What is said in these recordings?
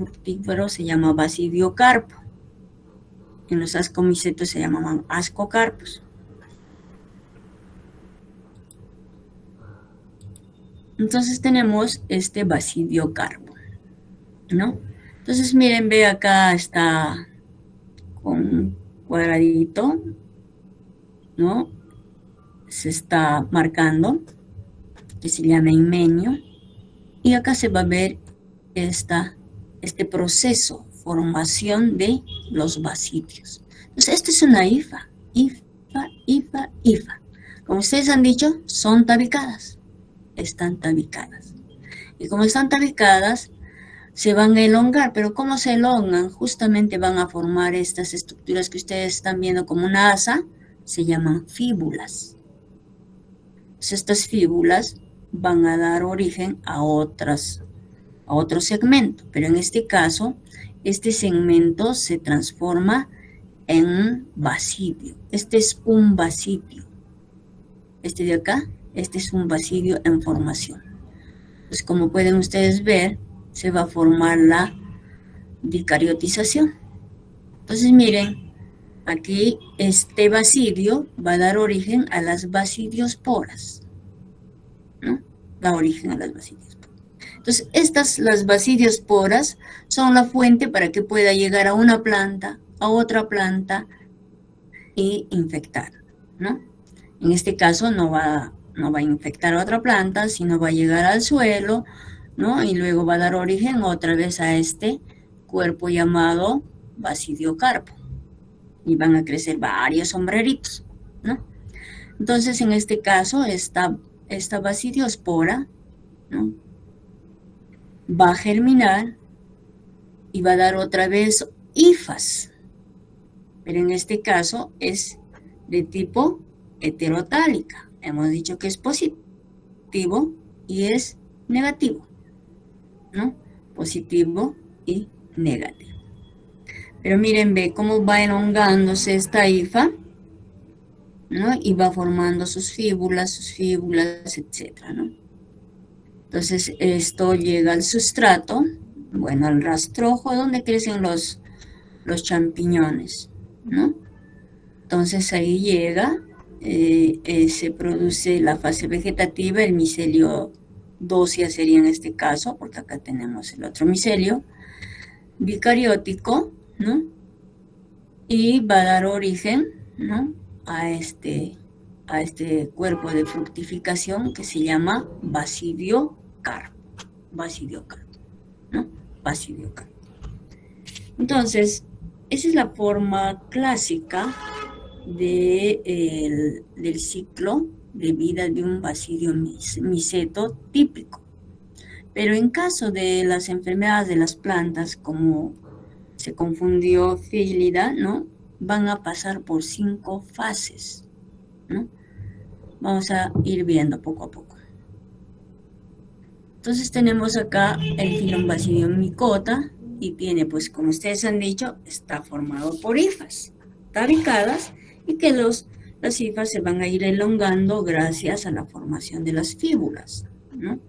fructífero se llama basidiocarpo. En los ascomicetos se llamaban ascocarpos. Entonces tenemos este basidiocarpo, ¿no? Entonces miren, ve acá está con un cuadradito, ¿no? Se está marcando, que se llama inmenio, y acá se va a ver este proceso, formación de los basidios. Entonces, esto es una hifa. Como ustedes han dicho, son tabicadas. Están tabicadas. Y como están tabicadas, se van a elongar. Pero ¿cómo se elongan? Justamente van a formar estas estructuras que ustedes están viendo como una asa, se llaman fíbulas. Entonces, estas fíbulas van a dar origen a otro segmento, pero en este caso, este segmento se transforma en un basidio. Este es un basidio. Este de acá, este es un basidio en formación. Pues como pueden ustedes ver, se va a formar la dicariotización. Entonces miren, aquí este basidio va a dar origen a las basidiosporas, ¿no? Da origen a las basidiosporas. Entonces, las basidiosporas son la fuente para que pueda llegar a una planta, a otra planta y infectar, ¿no? En este caso no va a infectar a otra planta, sino va a llegar al suelo, ¿no? Y luego va a dar origen otra vez a este cuerpo llamado basidiocarpo. Y van a crecer varios sombreritos, ¿no? Entonces, en este caso, esta basidiospora, ¿no? Va a germinar y va a dar otra vez hifas, pero en este caso es de tipo heterotálica. Hemos dicho que es positivo y es negativo, ¿no? Positivo y negativo. Pero miren, ve cómo va elongándose esta hifa, ¿no? Y va formando sus fíbulas, etcétera, ¿no? Entonces, esto llega al sustrato, bueno, al rastrojo, donde crecen los champiñones, ¿no? Entonces, ahí llega, se produce la fase vegetativa, el micelio dócea sería en este caso, porque acá tenemos el otro micelio, bicariótico, ¿no? Y va a dar origen, ¿no? a este cuerpo de fructificación que se llama basidiocarpo, ¿no? Basidiocarpo. Entonces, esa es la forma clásica del ciclo de vida de un basidio miceto típico. Pero en caso de las enfermedades de las plantas, como se confundió Fílida, ¿no? Van a pasar por 5 fases, ¿no? Vamos a ir viendo poco a poco. Entonces tenemos acá el filón Basidium micota y tiene, pues como ustedes han dicho, está formado por hifas tabicadas y que las hifas se van a ir elongando gracias a la formación de las fíbulas, ¿no?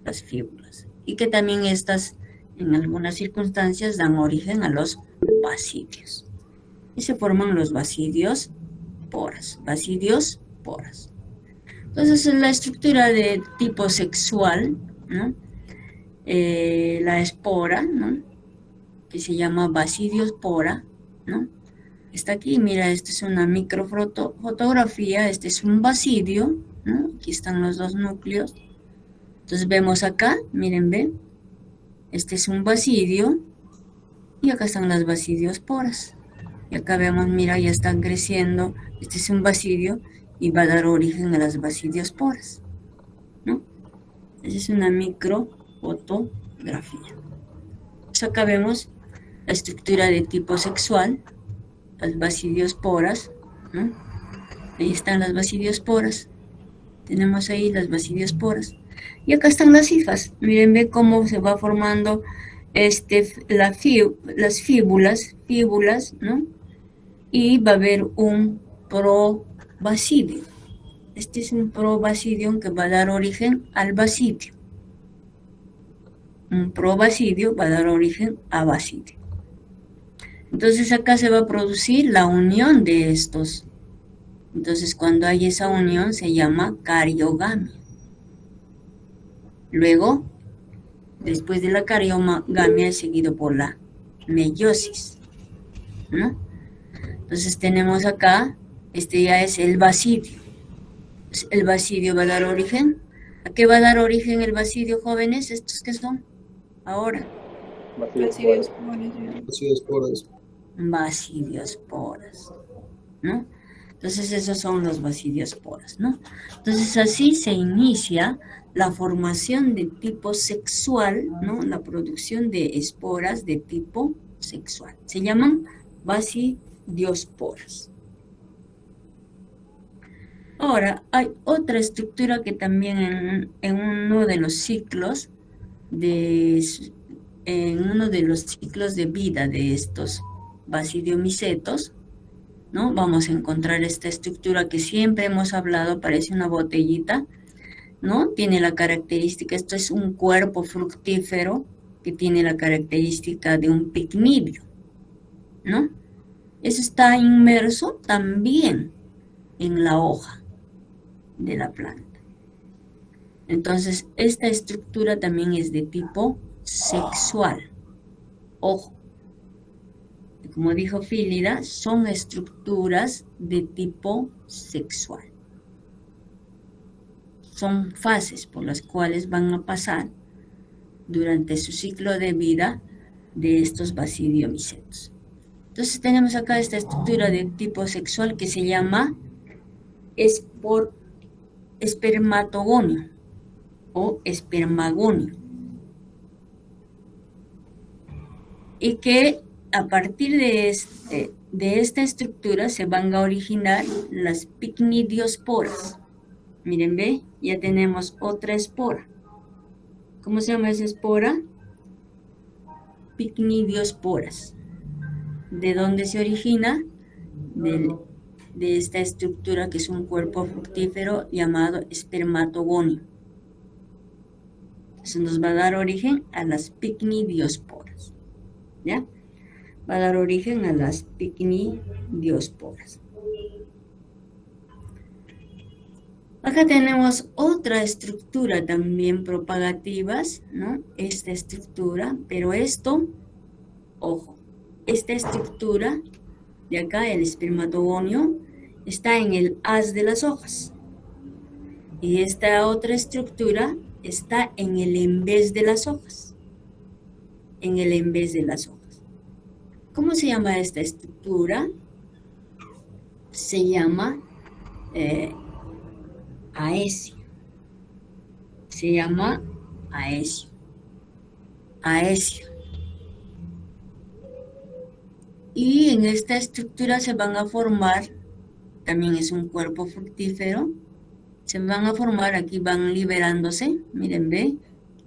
Las fíbulas. Y que también estas, en algunas circunstancias, dan origen a los basidios. Y se forman los basidios poras. Entonces, en la estructura de tipo sexual, ¿no? La espora, ¿no? Que se llama basidiospora, ¿no? Está aquí, mira, esta es una microfotografía, este es un basidio, ¿no? Aquí están los dos núcleos. Entonces vemos acá, miren, ven, este es un basidio y acá están las basidiosporas. Y acá vemos, mira, ya están creciendo, este es un basidio y va a dar origen a las basidiosporas, ¿no? Esa es una microfotografía. Entonces acá vemos la estructura de tipo sexual, las basidiosporas, ¿no? Ahí están las basidiosporas. Tenemos ahí las basidiosporas. Y acá están las hifas. Miren, ve cómo se va formando las fíbulas, ¿no? Y va a haber un probasidio. Este es un probasidio que va a dar origen al basidio. un probasidio va a dar origen a basidio. Entonces acá se va a producir la unión de estos. Entonces cuando hay esa unión se llama cariogamia. Luego, después de la cariogamia es seguido por la meiosis, ¿no? Entonces tenemos acá, este ya es el basidio. El basidio va a dar origen. ¿A qué va a dar origen el basidio, jóvenes? ¿Estos qué son? Ahora. Basidiosporas, ¿no? Entonces esos son los basidiosporas, ¿no? Entonces así se inicia la formación de tipo sexual, ¿no? La producción de esporas de tipo sexual. Se llaman basidiosporas. Ahora, hay otra estructura que también en uno de los ciclos de vida de estos basidiomicetos, ¿no? Vamos a encontrar esta estructura que siempre hemos hablado, parece una botellita, ¿no? Tiene la característica, esto es un cuerpo fructífero que tiene la característica de un picnidio, ¿no? Eso está inmerso también en la hoja de la planta. Entonces, esta estructura también es de tipo sexual. Ojo, como dijo Fílida, son estructuras de tipo sexual. Son fases por las cuales van a pasar durante su ciclo de vida de estos basidiomicetos. Entonces tenemos acá esta estructura de tipo sexual que se llama espermatogonio o espermagonio. Y que a partir de esta estructura se van a originar las picnidiosporas. Miren, ve, ya tenemos otra espora. ¿Cómo se llama esa espora? Picnidiosporas. ¿De dónde se origina? De esta estructura que es un cuerpo fructífero llamado espermatogonio. Eso nos va a dar origen a las picnidiosporas. ¿Ya? Va a dar origen a las picnidiosporas. Acá tenemos otra estructura también propagativas, ¿no? Esta estructura, pero esto, ojo, esta estructura de acá, el espermatogonio, está en el haz de las hojas. Y esta otra estructura está en el envés de las hojas. En el envés de las hojas. ¿Cómo se llama esta estructura? Se llama aesio. Se llama aesio. Aesio. Y en esta estructura se van a formar, también es un cuerpo fructífero, se van a formar, aquí van liberándose, miren, ve,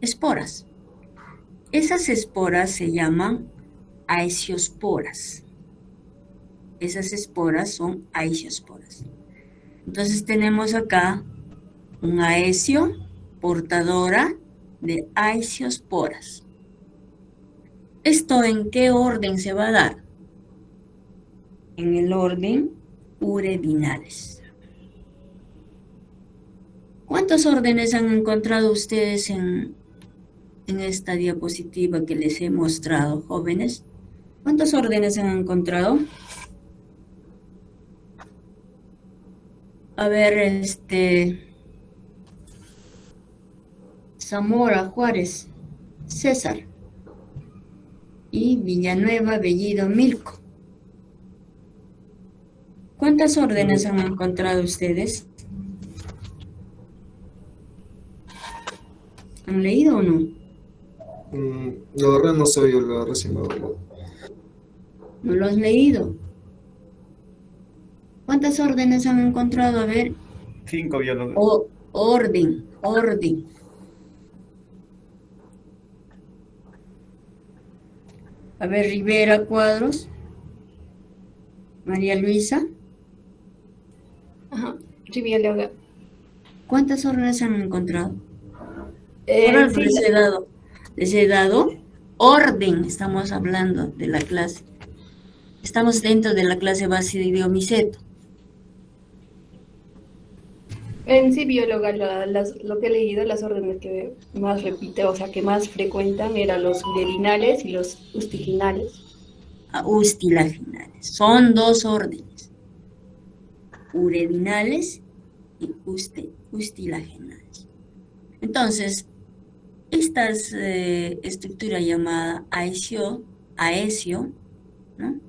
esporas. Esas esporas se llaman aesiosporas. Esas esporas son aesiosporas. Entonces tenemos acá un aesio portadora de aesiosporas. ¿Esto en qué orden se va a dar? En el orden uredinales. ¿Cuántos órdenes han encontrado ustedes en esta diapositiva que les he mostrado, jóvenes? ¿Cuántos órdenes han encontrado? A ver, Zamora, Juárez, César y Villanueva, Bellido, Milco. ¿Cuántas órdenes han encontrado ustedes? ¿Han leído o no? La verdad no sé, yo la recién lo leí. ¿No lo has leído? ¿Cuántas órdenes han encontrado? A ver. 5 yo lo leí. Orden. A ver, Rivera, Cuadros. María Luisa. Ajá, Rivera. ¿Cuántas órdenes han encontrado? Ahora les he dado Les he dado orden, estamos hablando de la clase. Estamos dentro de la clase Basidiomiceto. En sí, bióloga, lo que he leído, las órdenes que más repite, o sea, que más frecuentan eran los uredinales y los ustiginales. Ustilaginales. Son dos órdenes. Uredinales y ustilaginales. Entonces, esta estructura llamada aesio, ¿no?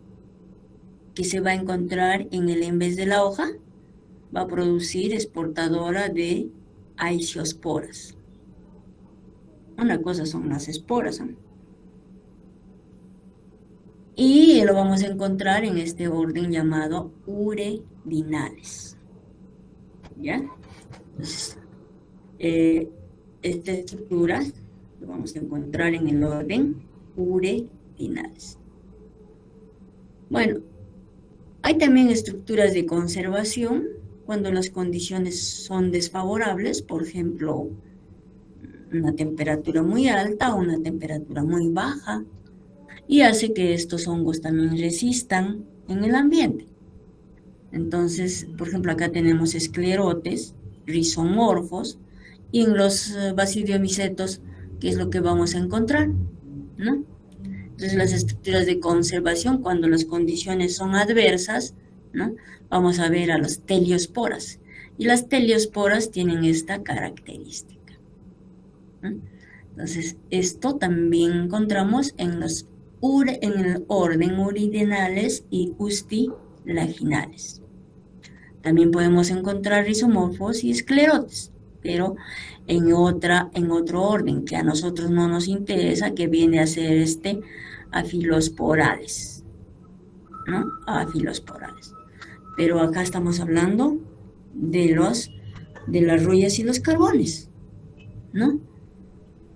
Que se va a encontrar en el embés de la hoja, va a producir exportadora de aesiosporas. Una cosa son las esporas, ¿no? Y lo vamos a encontrar en este orden llamado uredinales. ¿Ya? Entonces, esta estructura lo vamos a encontrar en el orden uredinales. Bueno, hay también estructuras de conservación cuando las condiciones son desfavorables, por ejemplo, una temperatura muy alta o una temperatura muy baja, y hace que estos hongos también resistan en el ambiente. Entonces, por ejemplo, acá tenemos esclerotes, rizomorfos, y en los basidiomicetos, ¿qué es lo que vamos a encontrar? ¿No? Entonces, las estructuras de conservación, cuando las condiciones son adversas, ¿no? Vamos a ver a las teliosporas. Y las teliosporas tienen esta característica, ¿no? Entonces, esto también encontramos en el orden uridinales y ustilaginales. También podemos encontrar rizomorfos y esclerotes, pero en otro orden que a nosotros no nos interesa, que viene a ser afilosporales, ¿no? Afilosporales. Pero acá estamos hablando de las rollas y los carbones, ¿no?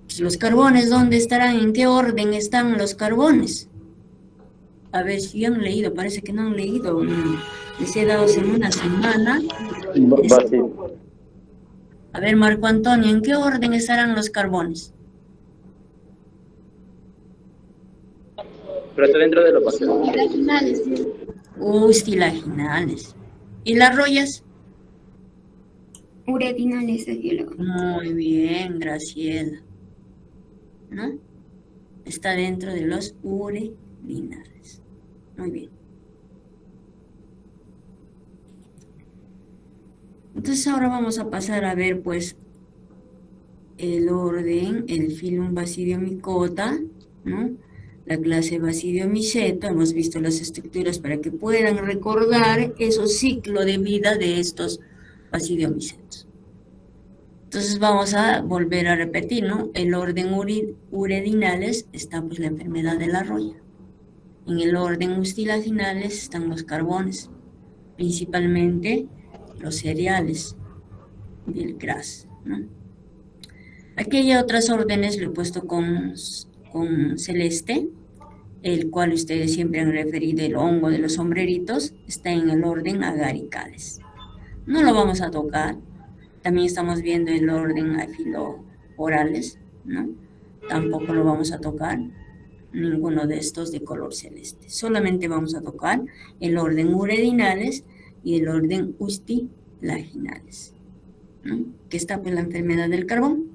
Pues los carbones, ¿dónde estarán? ¿En qué orden están los carbones? A ver si han leído, parece que no han leído. Les he dado hace una semana. A ver, Marco Antonio, ¿en qué orden estarán los carbones? Pero está dentro de los ustilaginales. Ustilaginales. ¿Y las rollas? Uredinales, Muy bien, Graciela. ¿No? Está dentro de los uredinales. Muy bien. Entonces ahora vamos a pasar a ver pues el orden, el filum Basidiomycota, ¿no? La clase Basidiomiceto. Hemos visto las estructuras para que puedan recordar esos ciclos de vida de estos Basidiomicetos. Entonces vamos a volver a repetir, ¿no? El orden uredinales está pues la enfermedad de la roya. En el orden ustilaginales están los carbones, principalmente los cereales del gras, ¿no? Aquí hay otras órdenes, lo he puesto con celeste, el cual ustedes siempre han referido, el hongo de los sombreritos, está en el orden agaricales. No lo vamos a tocar. También estamos viendo el orden afiloorales, ¿no? Tampoco lo vamos a tocar, ninguno de estos de color celeste. Solamente vamos a tocar el orden uredinales y el orden ustilaginales, ¿no? Que está pues la enfermedad del carbón.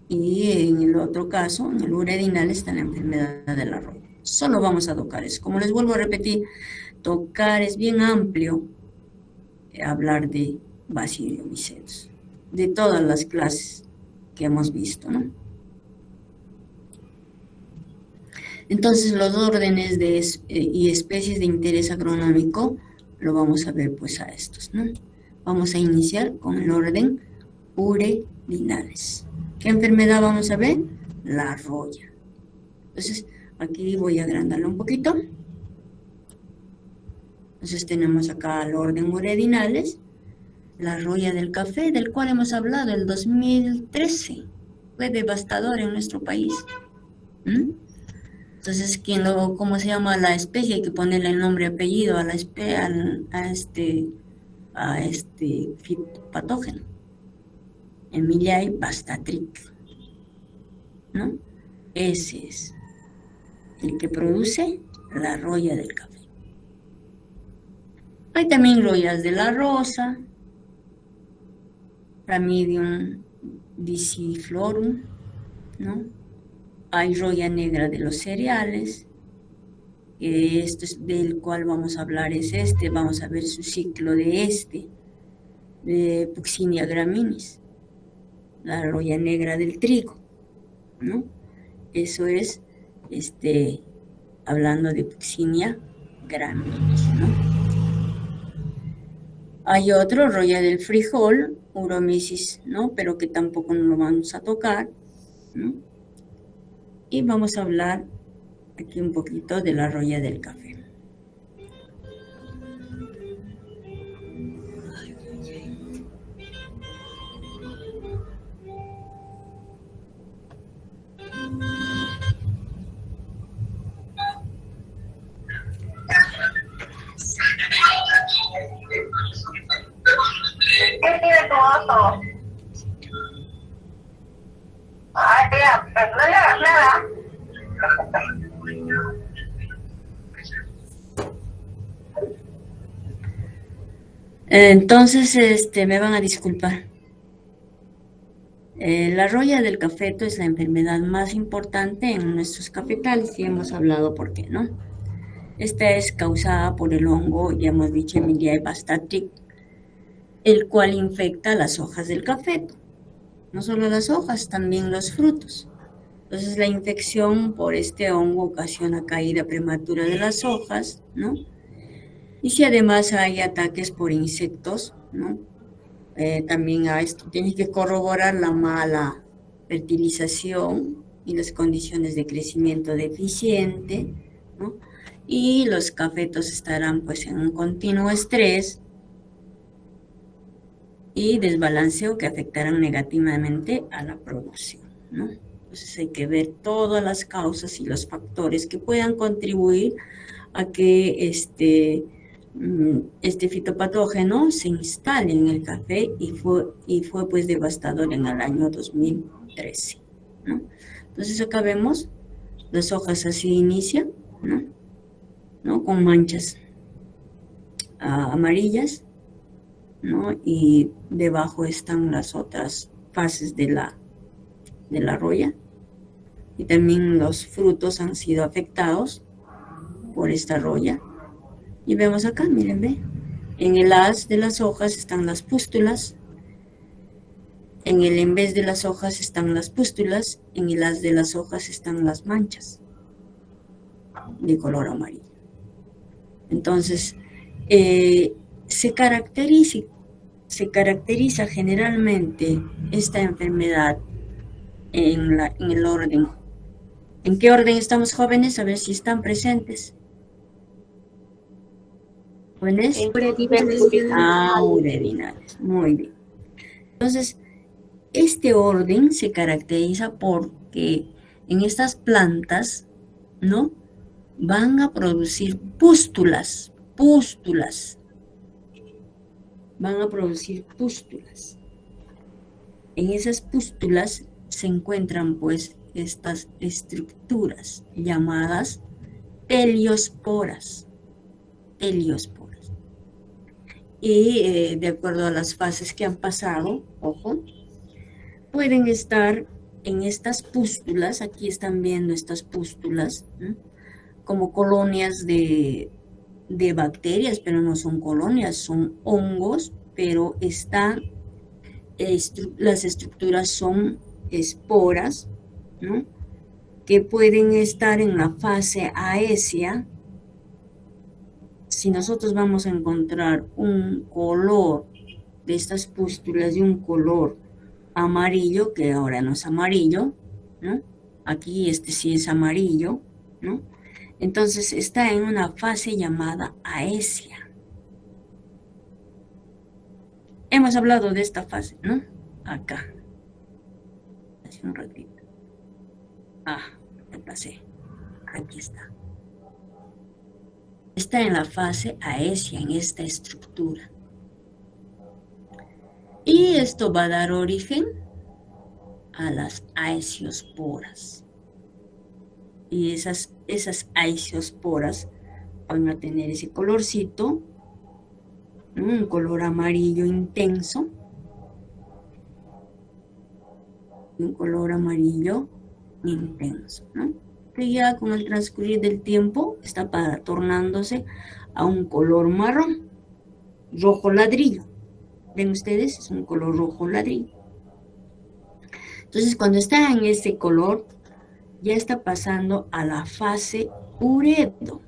Y en el otro caso, en el uredinal, está la enfermedad de la roya. Solo vamos a tocar eso. Como les vuelvo a repetir, tocar es bien amplio, hablar de basidiomicetos, de todas las clases que hemos visto, ¿no? Entonces, los órdenes y especies de interés agronómico lo vamos a ver pues a estos, ¿no? Vamos a iniciar con el orden uredinales. ¿Qué enfermedad vamos a ver? La roya. Entonces, aquí voy a agrandarlo un poquito. Entonces, tenemos acá el orden uredinales, la roya del café, del cual hemos hablado el 2013. Fue devastador en nuestro país. Entonces, ¿cómo se llama la especie? Hay que ponerle el nombre y apellido a este patógeno. Emilia Bastatric. ¿no? Ese es el que produce la roya del café. Hay también royas de la rosa, Ramidium disciflorum, ¿no? Hay roya negra de los cereales, que esto es del cual vamos a hablar es vamos a ver su ciclo de Puccinia graminis, la roya negra del trigo, ¿no? Eso es, hablando de Puccinia graminis, ¿no? Hay otro, roya del frijol, Uromysis, ¿no? Pero que tampoco nos lo vamos a tocar, ¿no? Y vamos a hablar aquí un poquito de la roya del café. ¿Qué tiene tu oso? Ay, tía, pero no le hagas nada. Entonces, me van a disculpar. La roya del cafeto es la enfermedad más importante en nuestros cafetales y hemos hablado por qué, ¿no? Esta es causada por el hongo, ya hemos dicho, Emilia bastatic, el cual infecta las hojas del cafeto. No solo las hojas, también los frutos. Entonces la infección por este hongo ocasiona caída prematura de las hojas, ¿no? Y si además hay ataques por insectos, ¿no? También a esto tienes que corroborar la mala fertilización y las condiciones de crecimiento deficiente, ¿no? Y los cafetos estarán pues en un continuo estrés y desbalanceo que afectarán negativamente a la producción, ¿no? Entonces hay que ver todas las causas y los factores que puedan contribuir a que este fitopatógeno se instale en el café y fue pues devastador en el año 2013, ¿no? Entonces acá vemos las hojas así inician, ¿no? Con manchas amarillas, ¿no? Y debajo están las otras fases de la roya, y también los frutos han sido afectados por esta roya. Y vemos acá, miren, ve, en el haz de las hojas están las pústulas, en vez de las hojas están las pústulas, en el haz de las hojas están las manchas de color amarillo. Entonces, se caracteriza generalmente esta enfermedad en el orden. ¿En qué orden estamos, jóvenes? A ver si están presentes. ¿Jóvenes? Uredinales. Muy bien. Entonces, este orden se caracteriza porque en estas plantas, ¿no? Van a producir pústulas. Van a producir pústulas. En esas pústulas se encuentran pues estas estructuras llamadas teliosporas. Y de acuerdo a las fases que han pasado, ojo, pueden estar en estas pústulas, aquí están viendo estas pústulas, ¿no? Como colonias de bacterias, pero no son colonias, son hongos, pero las estructuras son esporas, ¿no? Que pueden estar en la fase aesia. Si nosotros vamos a encontrar un color de estas pústulas de un color amarillo, que ahora no es amarillo, ¿no? Aquí sí es amarillo, ¿no? Entonces está en una fase llamada aesia. Hemos hablado de esta fase, ¿no? Acá. Hace un ratito. Me pasé. Aquí está. Está en la fase aesia, en esta estructura. Y esto va a dar origen a las aeciosporas. Y esas aeciosporas van a tener ese colorcito, ¿no? Un color amarillo intenso. Un color amarillo intenso, ¿no? Que ya con el transcurrir del tiempo está tornándose a un color marrón, rojo ladrillo. ¿Ven ustedes? Es un color rojo ladrillo. Entonces, cuando está en ese color, ya está pasando a la fase uredo.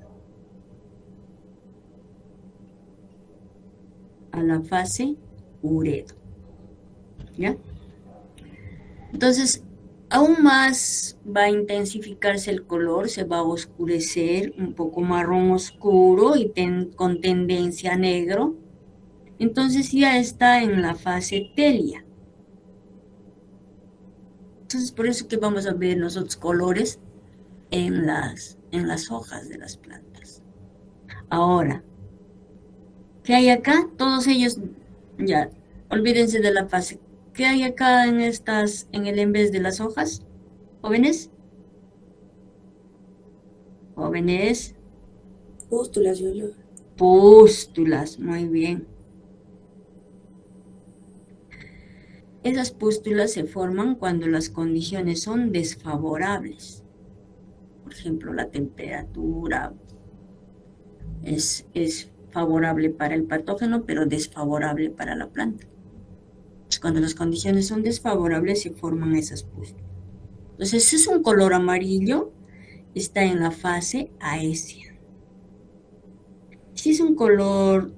A la fase uredo. ¿Ya? Entonces, aún más va a intensificarse el color, se va a oscurecer, un poco marrón oscuro y con tendencia a negro. Entonces ya está en la fase telia. Entonces, por eso que vamos a ver los otros colores en las hojas de las plantas. Ahora, ¿qué hay acá? Todos ellos, ya, olvídense de la fase. ¿Qué hay acá en el en vez de las hojas? ¿Jóvenes? ¿Jóvenes? Pústulas, yo. Pústulas, muy bien. Esas pústulas se forman cuando las condiciones son desfavorables. Por ejemplo, la temperatura es favorable para el patógeno, pero desfavorable para la planta. Entonces, cuando las condiciones son desfavorables, se forman esas pústulas. Entonces, es un color amarillo, está en la fase aesia. Si es un color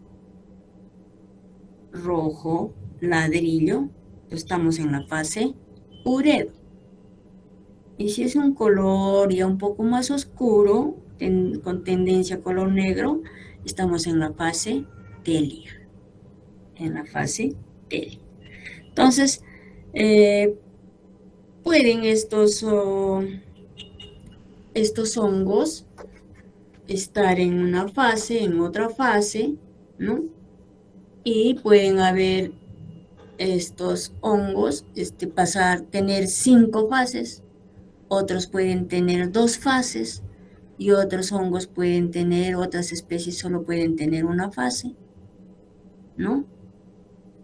rojo, ladrillo, estamos en la fase uredo. Y si es un color ya un poco más oscuro, con tendencia a color negro, estamos en la fase telia. En la fase telia. Entonces, pueden estos hongos estar en una fase, en otra fase, ¿no? Y pueden haber estos hongos tener 5 fases, otros pueden tener 2 fases y otros hongos pueden tener, otras especies solo pueden tener una fase, ¿no?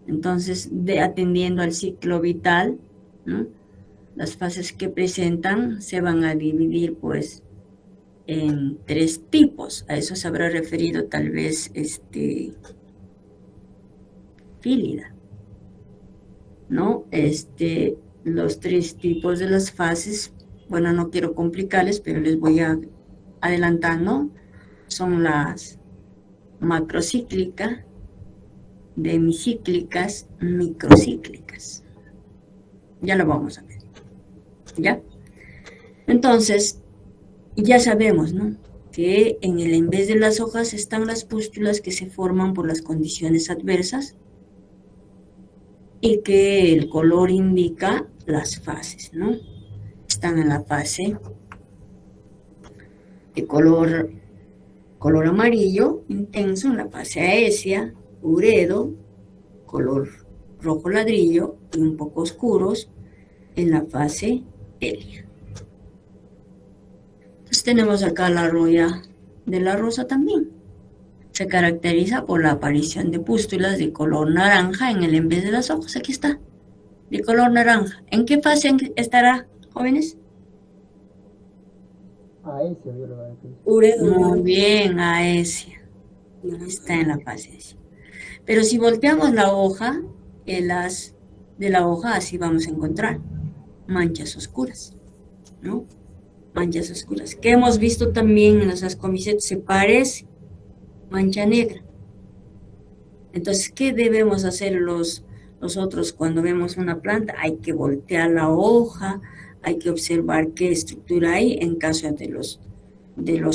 Entonces, atendiendo al ciclo vital, ¿no? Las fases que presentan se van a dividir pues en 3 tipos. A eso se habrá referido tal vez Fílida, ¿no? Los 3 tipos de las fases, bueno, no quiero complicarles, pero les voy adelantando, son las macrocíclicas, demicíclicas, microcíclicas. Ya lo vamos a ver, ¿ya? Entonces, ya sabemos, ¿no? Que en vez de las hojas están las pústulas que se forman por las condiciones adversas, y que el color indica las fases, ¿no? Están en la fase de color amarillo intenso, en la fase aesia, uredo, color rojo ladrillo y un poco oscuros en la fase telia. Entonces tenemos acá la roya de la rosa también. Se caracteriza por la aparición de pústulas de color naranja en el en vez de las hojas. Aquí está, de color naranja. ¿En qué fase estará, jóvenes? Aesia, yo lo voy a decir. Uredo. Muy bien, aesia. Está en la fase aesia. Pero si volteamos la hoja, de la hoja así vamos a encontrar manchas oscuras, ¿no? Manchas oscuras. Que hemos visto también en los ascomicetos, se parece mancha negra. Entonces, ¿qué debemos hacer nosotros cuando vemos una planta? Hay que voltear la hoja, hay que observar qué estructura hay en caso de los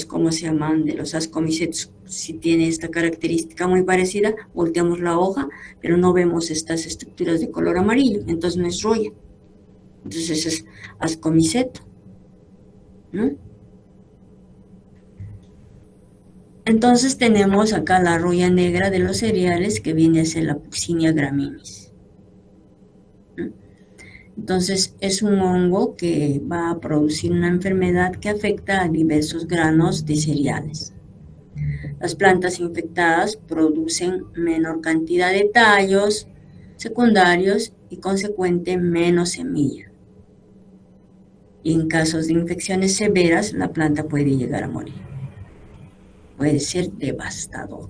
¿cómo se llaman? De los ascomicetos. Si tiene esta característica muy parecida, volteamos la hoja, pero no vemos estas estructuras de color amarillo, entonces no es roya. Entonces es ascomiceto, ¿no? Entonces tenemos acá la roya negra de los cereales, que viene a ser la Puccinia graminis. Entonces, es un hongo que va a producir una enfermedad que afecta a diversos granos de cereales. Las plantas infectadas producen menor cantidad de tallos secundarios y, consecuente, menos semilla. Y en casos de infecciones severas, la planta puede llegar a morir. Puede ser devastador,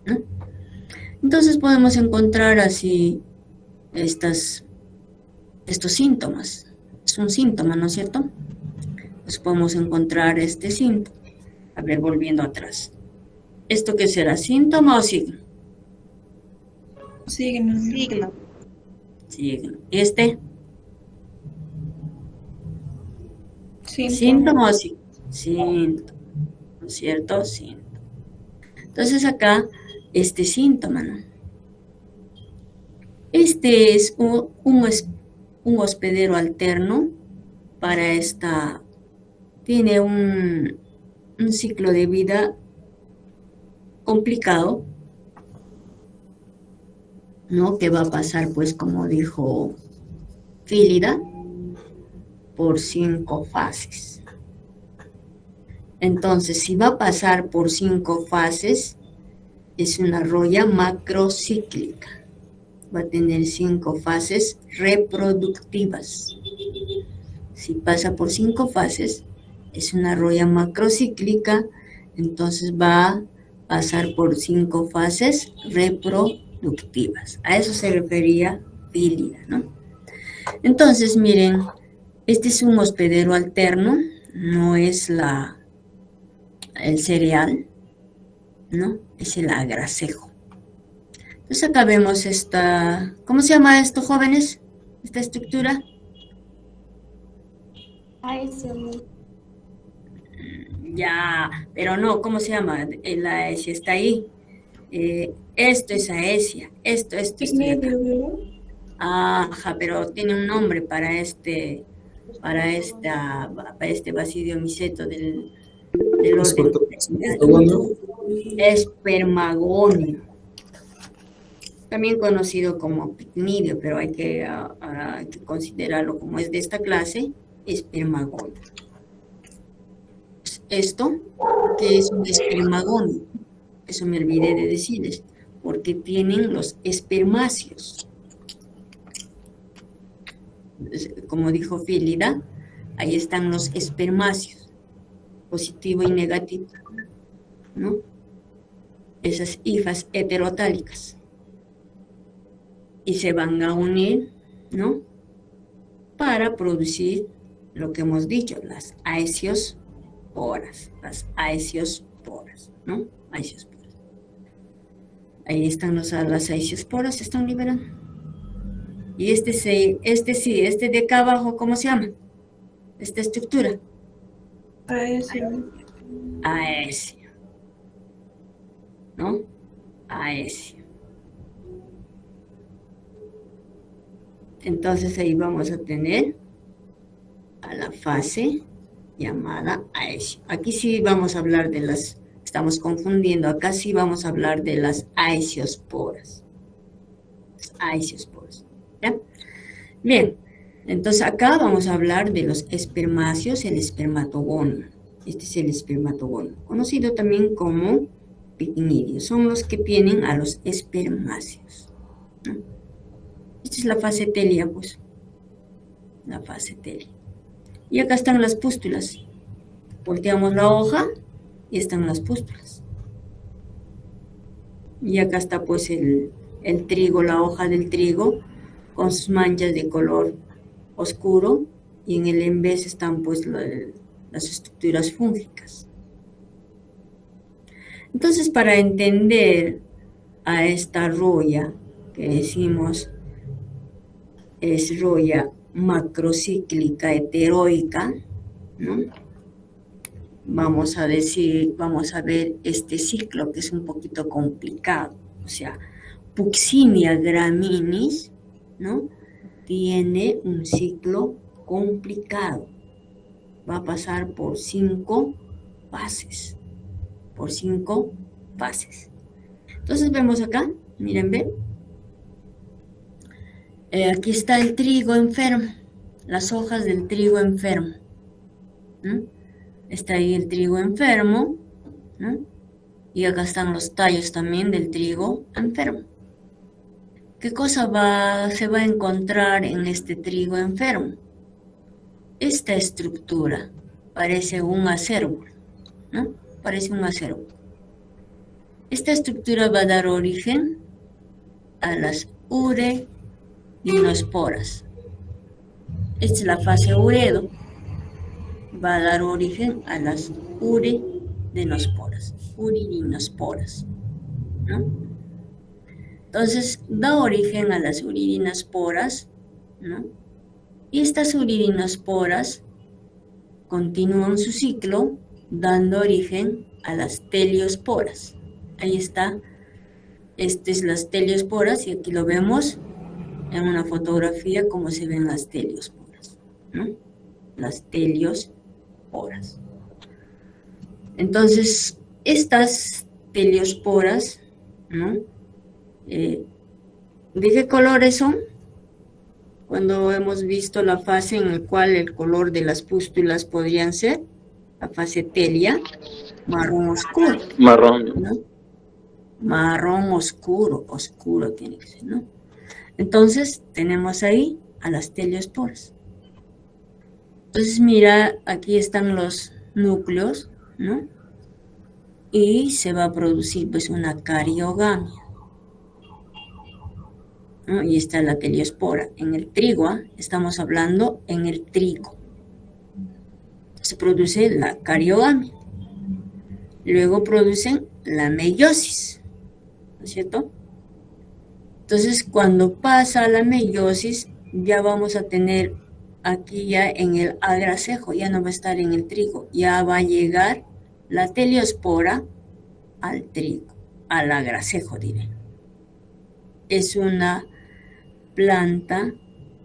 ¿no? Entonces podemos encontrar así estos síntomas. Es un síntoma, ¿no es cierto? Pues podemos encontrar este síntoma. A ver, volviendo atrás. ¿Esto qué será? ¿Síntoma o signo? Signo. Signo. Signo. ¿Este? Síntoma. ¿Síntoma o signo? Síntoma. ¿No es cierto? Síntoma. Entonces acá, este síntoma, ¿no? Este es un hospedero alterno para esta. Tiene un ciclo de vida complicado, ¿no? Que va a pasar, pues, como dijo Fílida, por 5 fases. Entonces, si va a pasar por 5 fases, es una roya macrocíclica. Va a tener 5 fases reproductivas. Si pasa por 5 fases, es una roya macrocíclica, entonces va a pasar por 5 fases reproductivas. A eso se refería Fílida, ¿no? Entonces, miren, este es un hospedero alterno, no es el cereal, ¿no? Es el agracejo. Entonces acá vemos esta, ¿cómo se llama esto, jóvenes? Esta estructura. Ya, pero no, ¿cómo se llama? La aesia está ahí. Esto es aesia, esto y acá. Ajá, pero tiene un nombre para este basidiomiceto del orden espermagonio, también conocido como picnidio, pero hay que considerarlo como es de esta clase, espermagonio. Esto, que es un espermagonio, eso me olvidé de decirles, porque tienen los espermáceos. Como dijo Fílida, ahí están los espermáceos, positivo y negativo, ¿no? Esas hifas heterotálicas. Y se van a unir, ¿no? Para producir lo que hemos dicho, las aeciosporas, ¿no? Aeciosporas. Ahí están las aeciosporas, se están liberando. Y este de acá abajo, ¿cómo se llama? Esta estructura. Aesio. Aesio. ¿No? Aesio. Entonces ahí vamos a tener a la fase llamada aesio. Aquí sí vamos a hablar de estamos confundiendo, acá sí vamos a hablar de las aeciosporas. Aeciosporas. ¿Ya? Bien, entonces acá vamos a hablar de los espermáceos, el espermatogonio. Este es el espermatogonio, conocido también como picnidio. Son los que tienen a los espermáceos, ¿no? Esta es la fase telia, pues. La fase telia. Y acá están las pústulas. Volteamos la hoja y están las pústulas. Y acá está, pues, el trigo, la hoja del trigo, con sus manchas de color oscuro. Y en el en vez están, pues, las estructuras fúngicas. Entonces, para entender a esta roya que decimos es roya macrocíclica heteroica, ¿no? Vamos a ver este ciclo que es un poquito complicado. O sea, Puccinia graminis, ¿no? Tiene un ciclo complicado. Va a pasar por 5 fases. Por 5 fases. Entonces vemos acá, miren, ven. Aquí está el trigo enfermo, las hojas del trigo enfermo, ¿no? Está ahí el trigo enfermo, ¿no? Y acá están los tallos también del trigo enfermo. ¿Qué cosa se va a encontrar en este trigo enfermo? Esta estructura parece un acérbol, ¿no? Parece un acérbol. Esta estructura va a dar origen a las uredinosporas. Esta es la fase uredo. Va a dar origen a las uridinosporas, ¿no? Entonces, da origen a las uridinosporas, ¿no? Y estas uridinosporas continúan su ciclo dando origen a las teliosporas. Ahí está. Estas es las teliosporas y aquí lo vemos en una fotografía cómo se ven las teliosporas, ¿no? Las teliosporas. Entonces, estas teliosporas, ¿no? ¿De qué colores son? Cuando hemos visto la fase en la cual el color de las pústulas podrían ser la fase telia, marrón oscuro. Marrón. ¿No? Marrón oscuro, oscuro tiene que ser, ¿no? Entonces, tenemos ahí a las teliosporas. Entonces, mira, aquí están los núcleos, ¿no? Y se va a producir, pues, una cariogamia, ¿no? Y está la teliospora. En el trigo, estamos hablando en el trigo. Se produce la cariogamia. Luego producen la meiosis, ¿no es cierto? Entonces, cuando pasa la meiosis, ya vamos a tener aquí ya en el agracejo, ya no va a estar en el trigo, ya va a llegar la teliospora al trigo, al agracejo, diré. Es una planta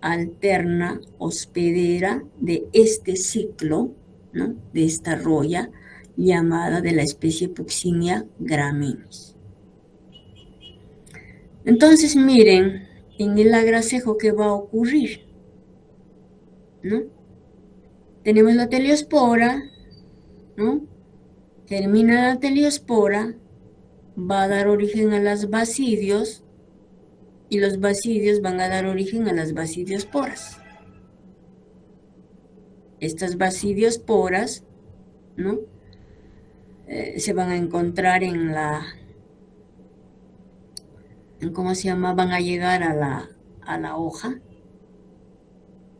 alterna hospedera de este ciclo, ¿no? De esta roya llamada de la especie Puccinia graminis. Entonces, miren, en el agracejo, ¿qué va a ocurrir? ¿No? Tenemos la teliospora, ¿no? Germina la teliospora, va a dar origen a las basidios, y los basidios van a dar origen a las basidiosporas. Estas basidiosporas, ¿no? Se van a encontrar en ¿cómo se llama? Van a llegar a la hoja,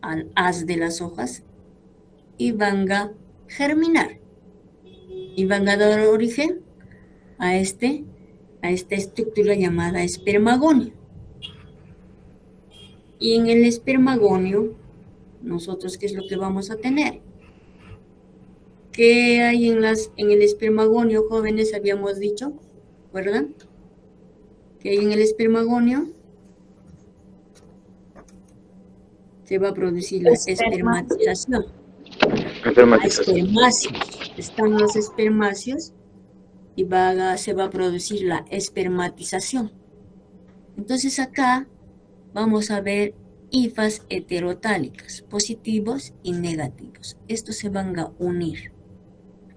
al haz de las hojas, y van a germinar. Y van a dar origen a esta estructura llamada espermagonio. Y en el espermagonio, nosotros, ¿qué es lo que vamos a tener? ¿Qué hay en el espermagonio, jóvenes? Habíamos dicho, ¿recuerdan? ¿Qué hay en el espermagonio? Se va a producir la espermatización. Espermáceos. Están los espermáceos y se va a producir la espermatización. Entonces acá vamos a ver hifas heterotálicas, positivos y negativos. Estos se van a unir.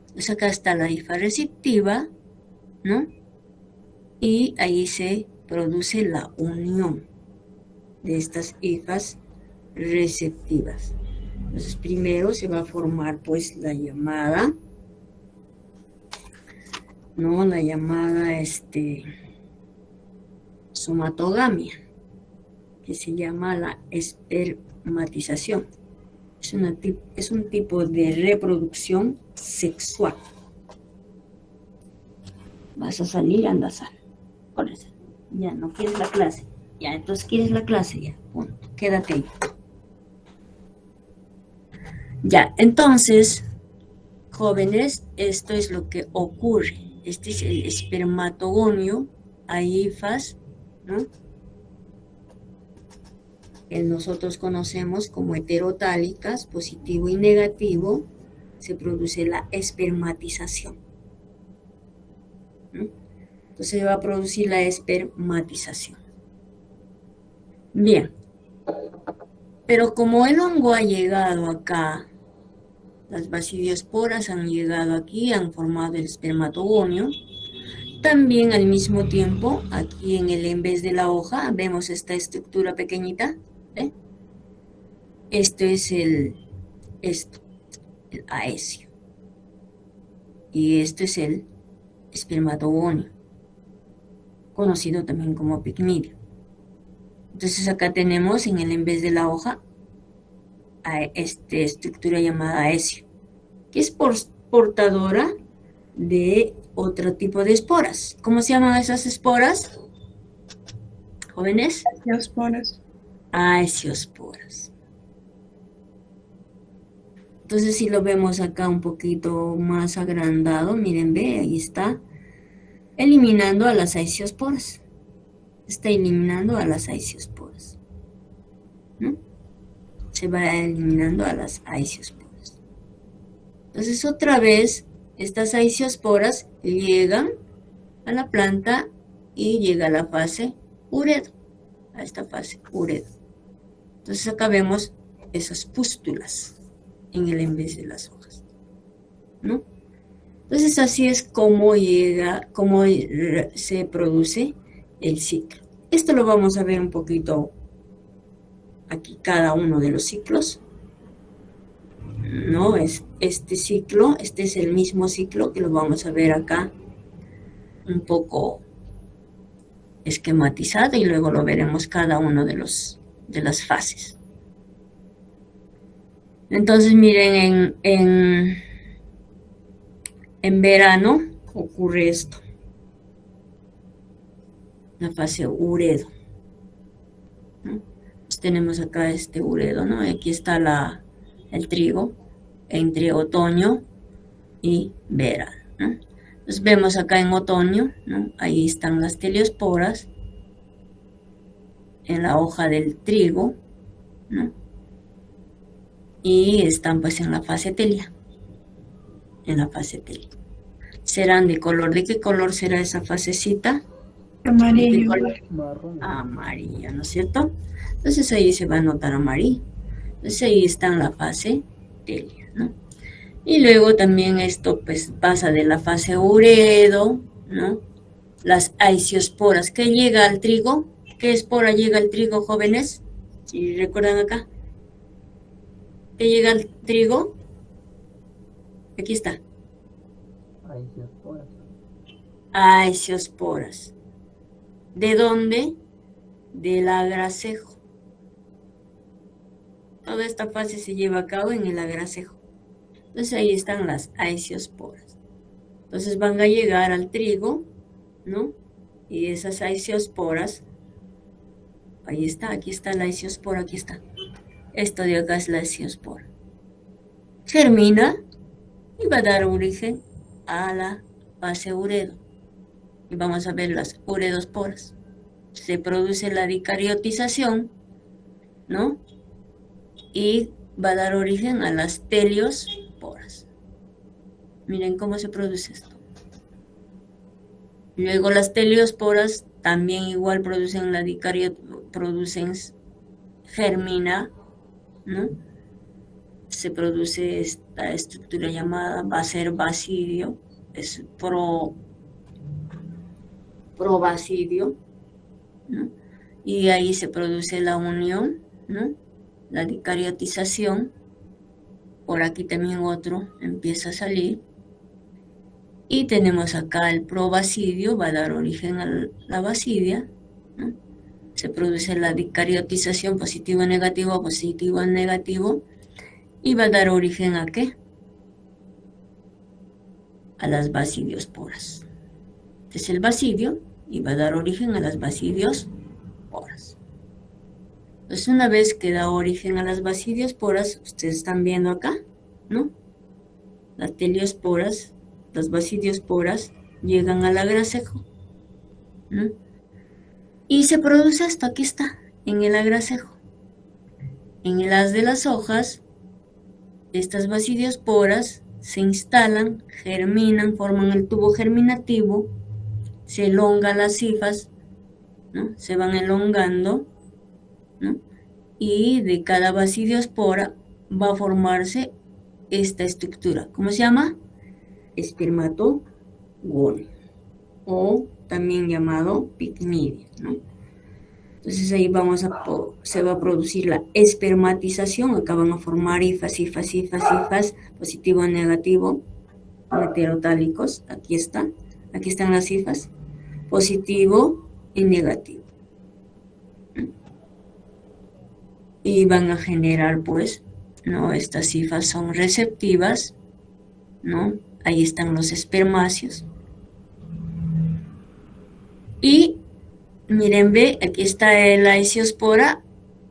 Entonces acá está la hifa receptiva, ¿no? Y ahí se produce la unión de estas hifas receptivas. Entonces primero se va a formar, pues, la llamada, ¿no? La llamada somatogamia, que se llama la espermatización. Es un tipo de reproducción sexual. Vas a salir, anda, sal. Por eso. Ya, no quieres la clase. Ya, entonces quieres la clase, ya, punto. Quédate ahí. Ya, entonces, jóvenes, esto es lo que ocurre. Este es el espermatogonio, hay hifas, ¿no? Que nosotros conocemos como heterotálicas, positivo y negativo, se produce la espermatización, ¿no? Entonces se va a producir la espermatización. Bien, Pero como el hongo ha llegado acá, las basidiosporas han llegado aquí, han formado el espermatogonio. También al mismo tiempo, aquí en vez de la hoja, vemos esta estructura pequeñita. ¿Ve? Esto es el aesio. Y esto es el espermatogonio, conocido también como picnidio. Entonces acá tenemos en vez de la hoja a esta estructura llamada aesio, que es portadora de otro tipo de esporas. ¿Cómo se llaman esas esporas, jóvenes? Neosporas. Aesiosporas. Entonces si lo vemos acá un poquito más agrandado, miren, ve, ahí está eliminando a las aesiosporas. Está eliminando a las aesiosporas, ¿no? Se va eliminando a las aesiosporas. Entonces otra vez estas aesiosporas llegan a la planta y llega a la fase uredo, a esta fase uredo. Entonces acá vemos esas pústulas en vez de las hojas, ¿no? Entonces así es como se produce el ciclo. Esto lo vamos a ver un poquito aquí, cada uno de los ciclos. No es este ciclo, este es el mismo ciclo que lo vamos a ver acá un poco esquematizado y luego lo veremos cada uno de las fases. Entonces miren, en verano ocurre esto, la fase uredo, ¿no? Pues tenemos acá este uredo, ¿no? Aquí está el trigo entre otoño y verano, ¿no? Entonces vemos acá en otoño, ¿no? Ahí están las teliosporas en la hoja del trigo, ¿no? Y están pues en la fase telia. Serán de color. ¿De qué color será esa fasecita? Amarillo. Amarillo, ¿no es cierto? Entonces ahí se va a notar amarillo. Entonces ahí está en la fase telia, ¿no? Y luego también esto pues pasa de la fase uredo, ¿no? Las aesiosporas. ¿Qué llega al trigo? ¿Qué espora llega al trigo, jóvenes? Si recuerdan acá. ¿Qué llega al trigo? Aquí está. Aesiosporas. ¿De dónde? Del agracejo. Toda esta fase se lleva a cabo en el agracejo. Entonces ahí están las aesiosporas. Entonces van a llegar al trigo, ¿no? Y esas aesiosporas, ahí está, aquí está la aesiospora, aquí está. Esto de acá es la aesiospora. Germina y va a dar origen a la fase uredo. Y vamos a ver las uredosporas. Se produce la dicariotización, ¿no? Y va a dar origen a las teliosporas. Miren cómo se produce esto. Luego las teliosporas también igual producen producen germina, ¿no? Se produce esta estructura llamada, va a ser basidio, es probasidio, ¿no? Y ahí se produce la unión, ¿no? La dicariotización. Por aquí también otro empieza a salir. Y tenemos acá el probasidio, va a dar origen a la basidia, ¿no? Se produce la dicariotización positivo-negativo, positivo-negativo. Y va a dar origen ¿a qué? A las basidiosporas. Este es el basidio y va a dar origen a las basidiosporas. Entonces una vez que da origen a las basidiosporas, ustedes están viendo acá, ¿no? Las teliosporas, las basidiosporas llegan al agracejo, ¿no? Y se produce esto, aquí está, en el agracejo. En el haz de las hojas, estas basidiosporas se instalan, germinan, forman el tubo germinativo, se elongan las hifas, ¿no? Se van elongando, ¿no? y de cada basidiospora va a formarse esta estructura. ¿Cómo se llama? Espermatogonio, o también llamado picnidia, ¿no? Entonces ahí se va a producir la espermatización. Acá van a formar hifas, positivo, negativo, heterotálicos. Aquí están las hifas, positivo y negativo. Y van a generar, pues, ¿no? Estas hifas son receptivas, ¿no? Ahí están los espermáceos. Y miren, ve, aquí está la hesiospora,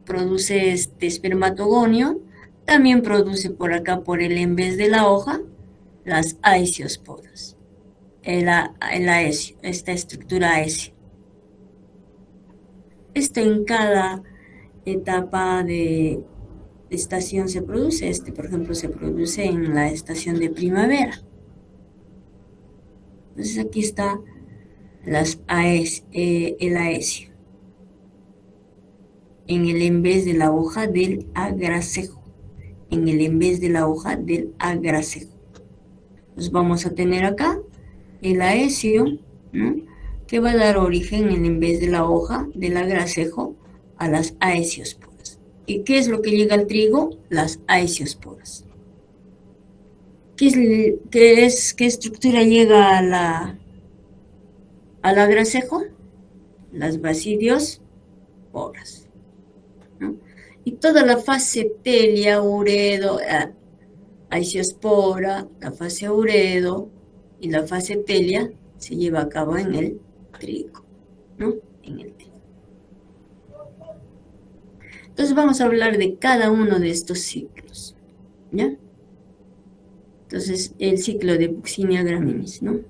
produce este espermatogonio, también produce por acá, por el en vez de la hoja, las aesiosporas, esta estructura aesio. En cada etapa de estación se produce, por ejemplo, se produce en la estación de primavera. Entonces aquí está el aesio, en el en vez de la hoja del agracejo, Entonces vamos a tener acá el aesio, ¿no? Que va a dar origen en vez de la hoja del agracejo a las aesiosporas. ¿Y qué es lo que llega al trigo? Las aesiosporas. ¿Qué estructura llega al agracejo? Las basidiosporas, ¿no? Y toda la fase telia, uredo, aesiospora, la fase uredo y la fase telia se lleva a cabo en el trigo, ¿no? En el trigo. Entonces vamos a hablar de cada uno de estos ciclos, ¿ya? Entonces, el ciclo de Puccinia graminis, ¿no?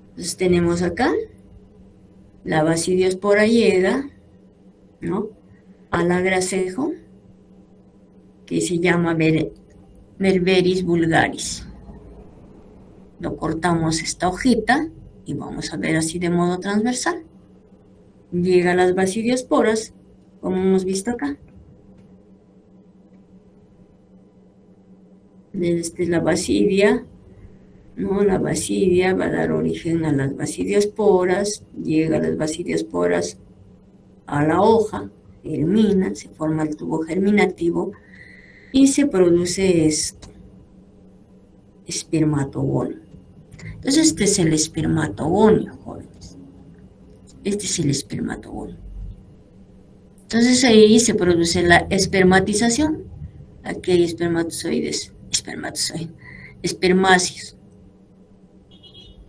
Entonces tenemos acá, la basidiospora llega, ¿no? Al agracejo, que se llama Berberis vulgaris. Lo cortamos esta hojita y vamos a ver así de modo transversal. Llega a las basidiosporas, como hemos visto acá. Desde la basidia, ¿no? La basidia va a dar origen a las basidiosporas, llega a las basidiosporas a la hoja, germina, se forma el tubo germinativo y se produce esto, espermatogonio. Entonces este es el espermatogonio, jóvenes. Este es el espermatogonio. Entonces ahí se produce la espermatización. Aquí hay espermáceos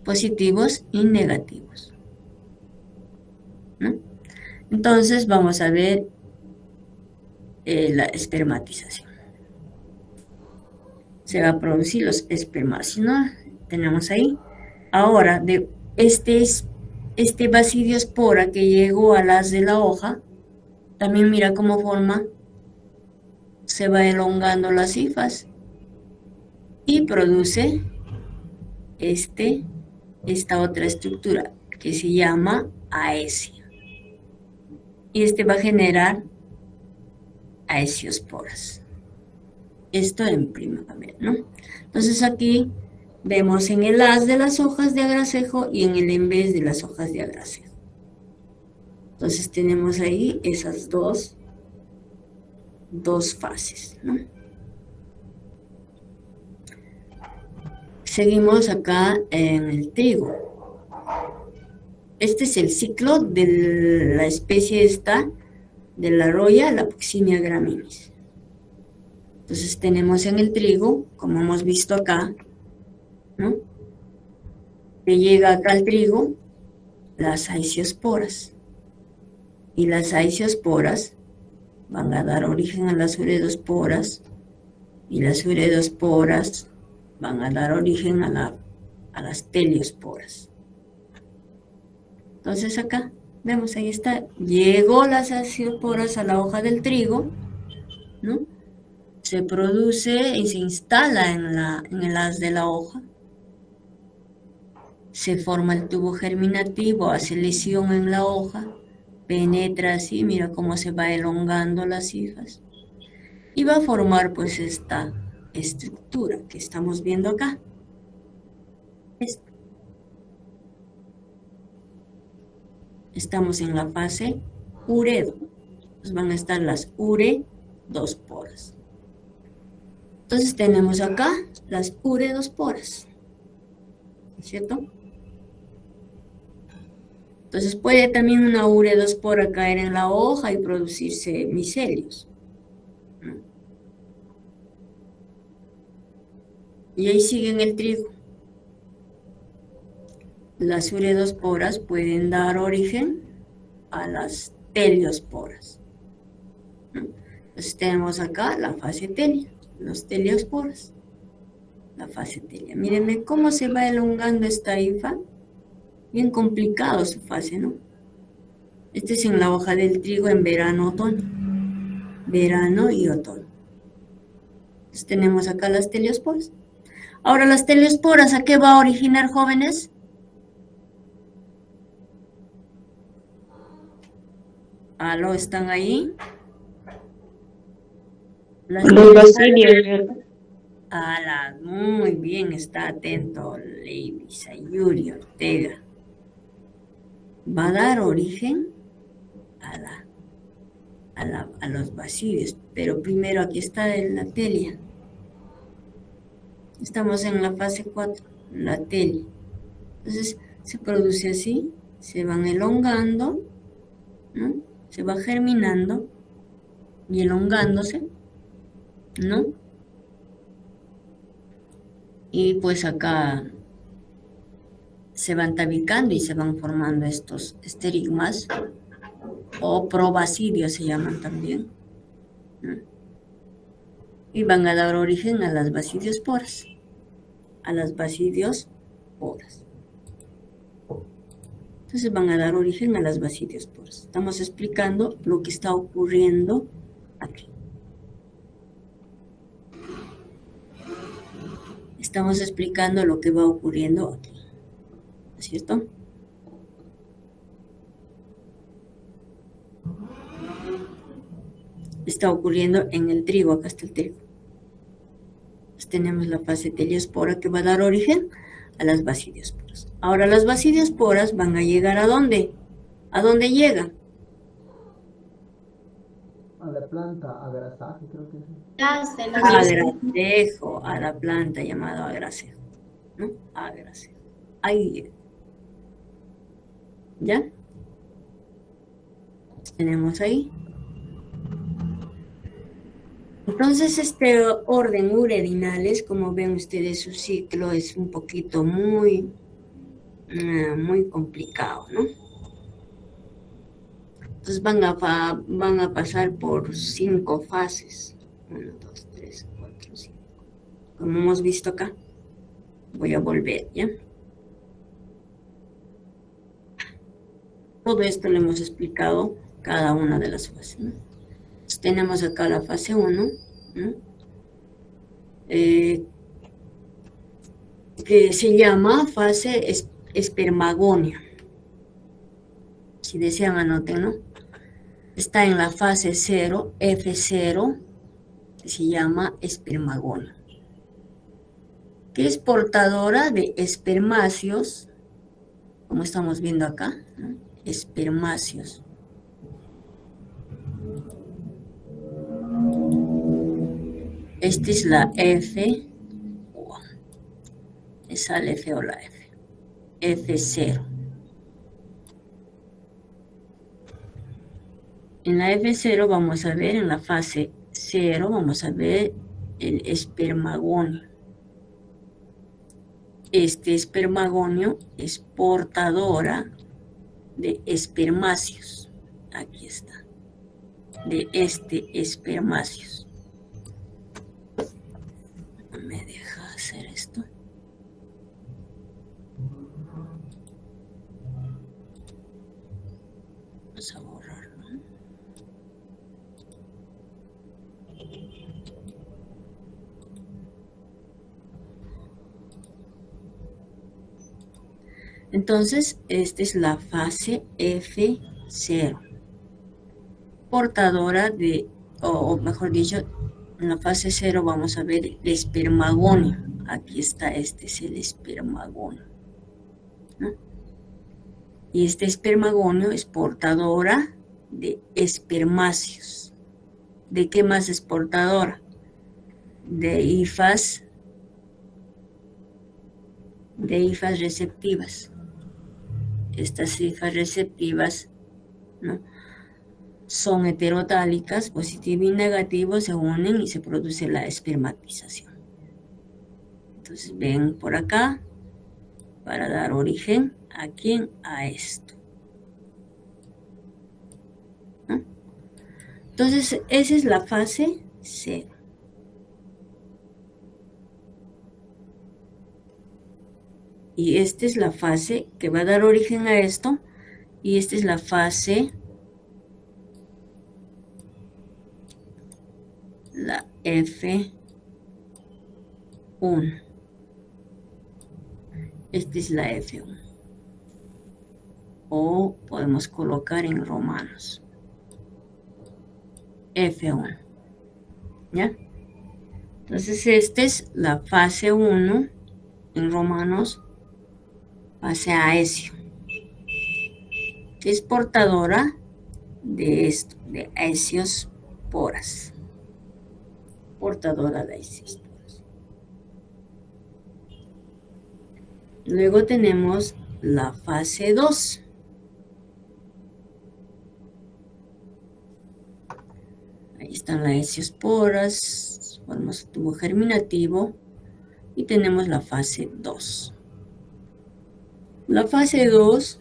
positivos y negativos, ¿no? Entonces vamos a ver la espermatización. Se va a producir los espermáceos, ¿no? Tenemos ahí. Ahora, de este basidiospora que llegó a las de la hoja, también mira cómo forma, se va elongando las hifas y produce esta otra estructura que se llama aesio. Y va a generar aesiosporas. Esto en primavera, ¿no? Entonces aquí vemos en el haz de las hojas de agracejo y en el en vez de las hojas de agracejo. Entonces tenemos ahí esas dos fases, ¿no? Seguimos acá en el trigo. Este es el ciclo de la especie de la roya, la Puccinia graminis. Entonces tenemos en el trigo, como hemos visto acá, ¿no? Que llega acá al trigo las aesiosporas. Y las aesiosporas van a dar origen a las uredosporas. Y las uredosporas van a dar origen a las teliosporas. Entonces acá vemos, ahí está, llegó las aesiosporas a la hoja del trigo, ¿no? Se produce y se instala en el haz de la hoja. Se forma el tubo germinativo, hace lesión en la hoja, penetra así, mira cómo se va elongando las hifas. Y va a formar pues esta estructura que estamos viendo acá. Estamos en la fase uredo. Pues van a estar las uredosporas. Entonces tenemos acá las uredosporas, ¿cierto? Entonces puede también una uredospora caer en la hoja y producirse micelios. Y ahí siguen el trigo. Las uredosporas pueden dar origen a las teliosporas. Entonces tenemos acá la fase telia, los teliosporas, la fase telia. Mírenme cómo se va elongando esta hifa. Bien complicado su fase, ¿no? Este es en la hoja del trigo en verano, otoño. Verano y otoño. Entonces tenemos acá las teliosporas. Ahora, las teliosporas, ¿a qué va a originar, jóvenes? ¿Aló, están ahí? Las Los basidios. Muy bien, está atento, Lady Sayuri Ortega. Va a dar origen a los basidios, pero primero aquí está la telia. Estamos en la fase 4, la telia. Entonces se produce así, se van elongando, ¿no? Se va germinando y elongándose, ¿no? Y pues acá se van tabicando y se van formando estos esterigmas o probasidios se llaman también, ¿no? Y van a dar origen a las basidiosporas, Entonces van a dar origen a las basidiosporas. Estamos explicando lo que está ocurriendo aquí. Estamos explicando lo que va ocurriendo aquí, ¿no es cierto? Está ocurriendo en el trigo, acá está el trigo. Entonces tenemos la fase teliospora que va a dar origen a las basidiosporas. Ahora las basidiosporas van a llegar ¿a dónde? ¿A dónde llegan? A la planta, agrasaje, creo que es. Agracejo, a la planta llamada agracejo, ¿no? Agracejo. Ahí llega. ¿Ya? Tenemos ahí. Entonces este orden uredinales, como ven ustedes, su ciclo es un poquito muy complicado, ¿no? Entonces van a pasar por 5 fases. 1, 2, 3, 4, 5. Como hemos visto acá. Voy a volver, ¿ya? Todo esto lo hemos explicado cada una de las fases, ¿no? Entonces, tenemos acá la fase 1, ¿no? Que se llama fase espermagonia. Si desean, anoten, ¿no? Está en la fase 0, F0, que se llama espermagonia, que es portadora de espermáceos, como estamos viendo acá, ¿no? Espermáceos. Esta es la F, esa la F o la F, F0. En la F0 vamos a ver, en la fase 0, vamos a ver el espermagonio. Este espermagonio es portadora de espermáceos. Aquí está. De este espermáceos. No me deja hacer esto. Vamos a borrarlo. Entonces, esta es la fase F0. portadora de, o mejor dicho, en la fase 0 vamos a ver el espermagonio. Aquí está, este es el espermagonio, ¿no? Y este espermagonio es portadora de espermáceos. ¿De qué más es portadora? De hifas receptivas. Estas hifas receptivas, ¿no?, son heterotálicas, positivo y negativo, se unen y se produce la espermatización. Entonces ven por acá para dar origen a quién, a esto, ¿no? Entonces esa es la fase 0. Y esta es la fase que va a dar origen a esto, y esta es la fase, la F1. Esta es la F1. O podemos colocar en romanos. F1. ¿Ya? Entonces esta es la fase 1 en romanos, fase aesio, que es portadora de esto, de aesiosporas. Portadora de aesiosporas. Luego tenemos la fase 2. Ahí están las aesiosporas, formamos tubo germinativo y tenemos la fase 2. La fase 2,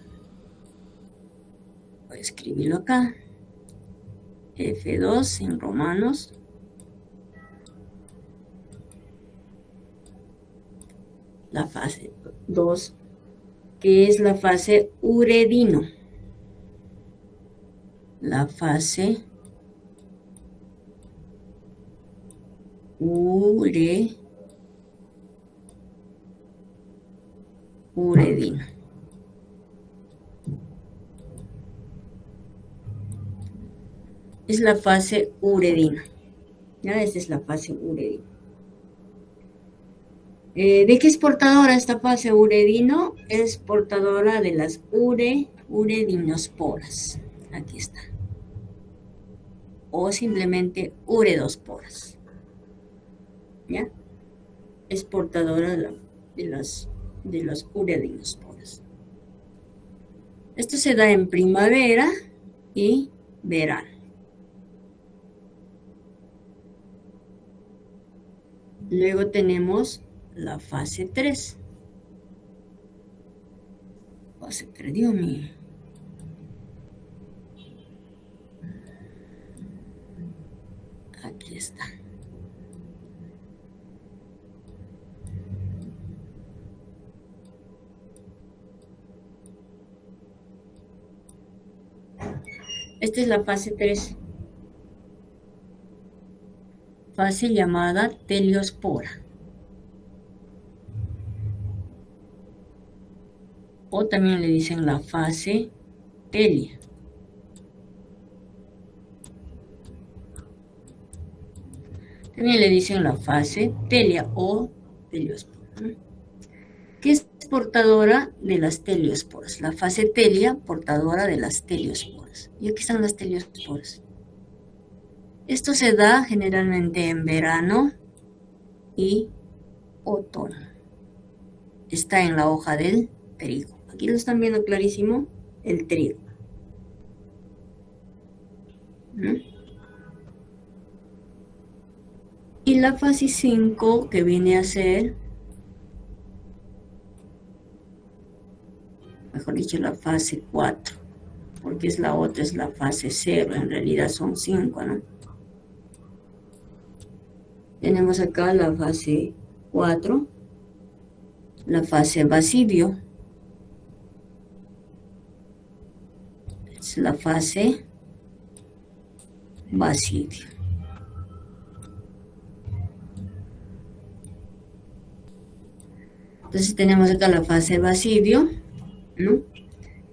voy a escribirlo acá, F2 en romanos. La fase 2, que es la fase uredino. La fase uredino. Es la fase uredina. ¿Ya? Esta es la fase uredina. ¿De qué es portadora esta fase uredino? Es portadora de las uredinosporas. Aquí está. O simplemente uredosporas. ¿Ya? Es portadora de las uredinosporas. Esto se da en primavera y verano. Luego tenemos la fase 3. Se perdió mi... Aquí está. Esta es la fase 3. Fase llamada teliospora. O también le dicen la fase telia. También le dicen la fase telia o teliospora, que es portadora de las teliosporas. La fase telia, portadora de las teliosporas. Y aquí están las teliosporas. Esto se da generalmente en verano y otoño. Está en la hoja del trigo. Aquí lo están viendo clarísimo, el trigo. ¿Mm? Y la fase 5, que viene a ser, mejor dicho, la fase 4, porque es la otra, es la fase 0, en realidad son 5, ¿no? Tenemos acá la fase 4, la fase basidio, es la fase basidio. Entonces tenemos acá la fase basidio, ¿no?,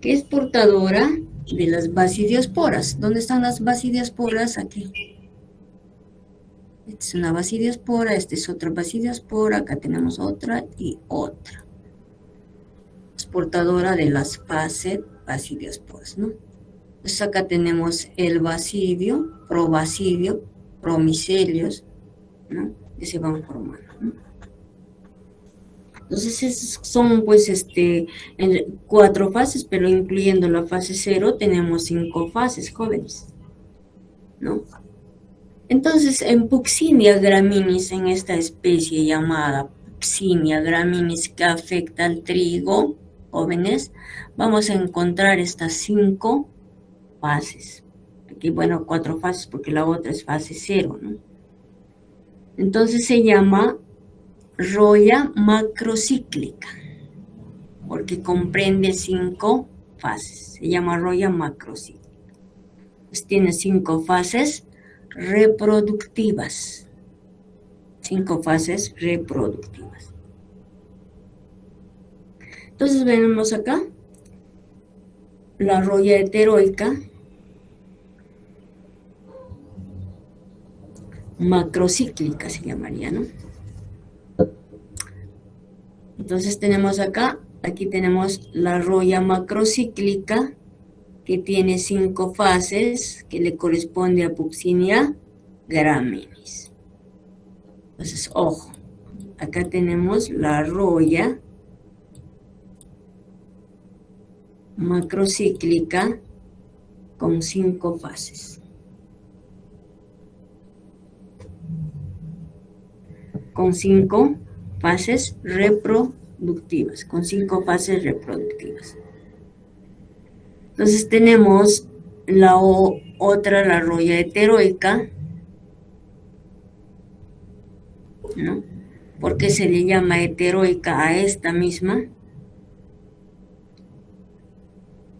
que es portadora de las basidiosporas. ¿Dónde están las basidiosporas? Aquí. Esta es una basidiospora, esta es otra basidiospora, acá tenemos otra y otra. Es portadora de las basidiosporas, ¿no? Entonces acá tenemos el basidio, probasidio, promicelios, ¿no? Que se van formando, ¿no? Entonces esos son pues en 4 fases, pero incluyendo la fase 0 tenemos 5 fases, jóvenes, ¿no? Entonces en Puccinia graminis, en esta especie llamada Puccinia graminis que afecta al trigo, jóvenes, vamos a encontrar estas 5 fases. Aquí, bueno, 4 fases porque la otra es fase 0, ¿no? Entonces se llama roya macrocíclica, porque comprende 5 fases. Se llama roya macrocíclica. Pues tiene 5 fases reproductivas. 5 fases reproductivas. Entonces vemos acá la roya heteroica macrocíclica se llamaría, ¿no? Entonces tenemos acá, aquí tenemos la roya macrocíclica que tiene 5 fases que le corresponde a Puccinia graminis. Entonces, ojo, acá tenemos la roya macrocíclica con 5 fases. Con 5 fases reproductivas, con 5 fases reproductivas. Entonces tenemos la otra, la roya heteroica, ¿no? ¿Por qué se le llama heteroica a esta misma?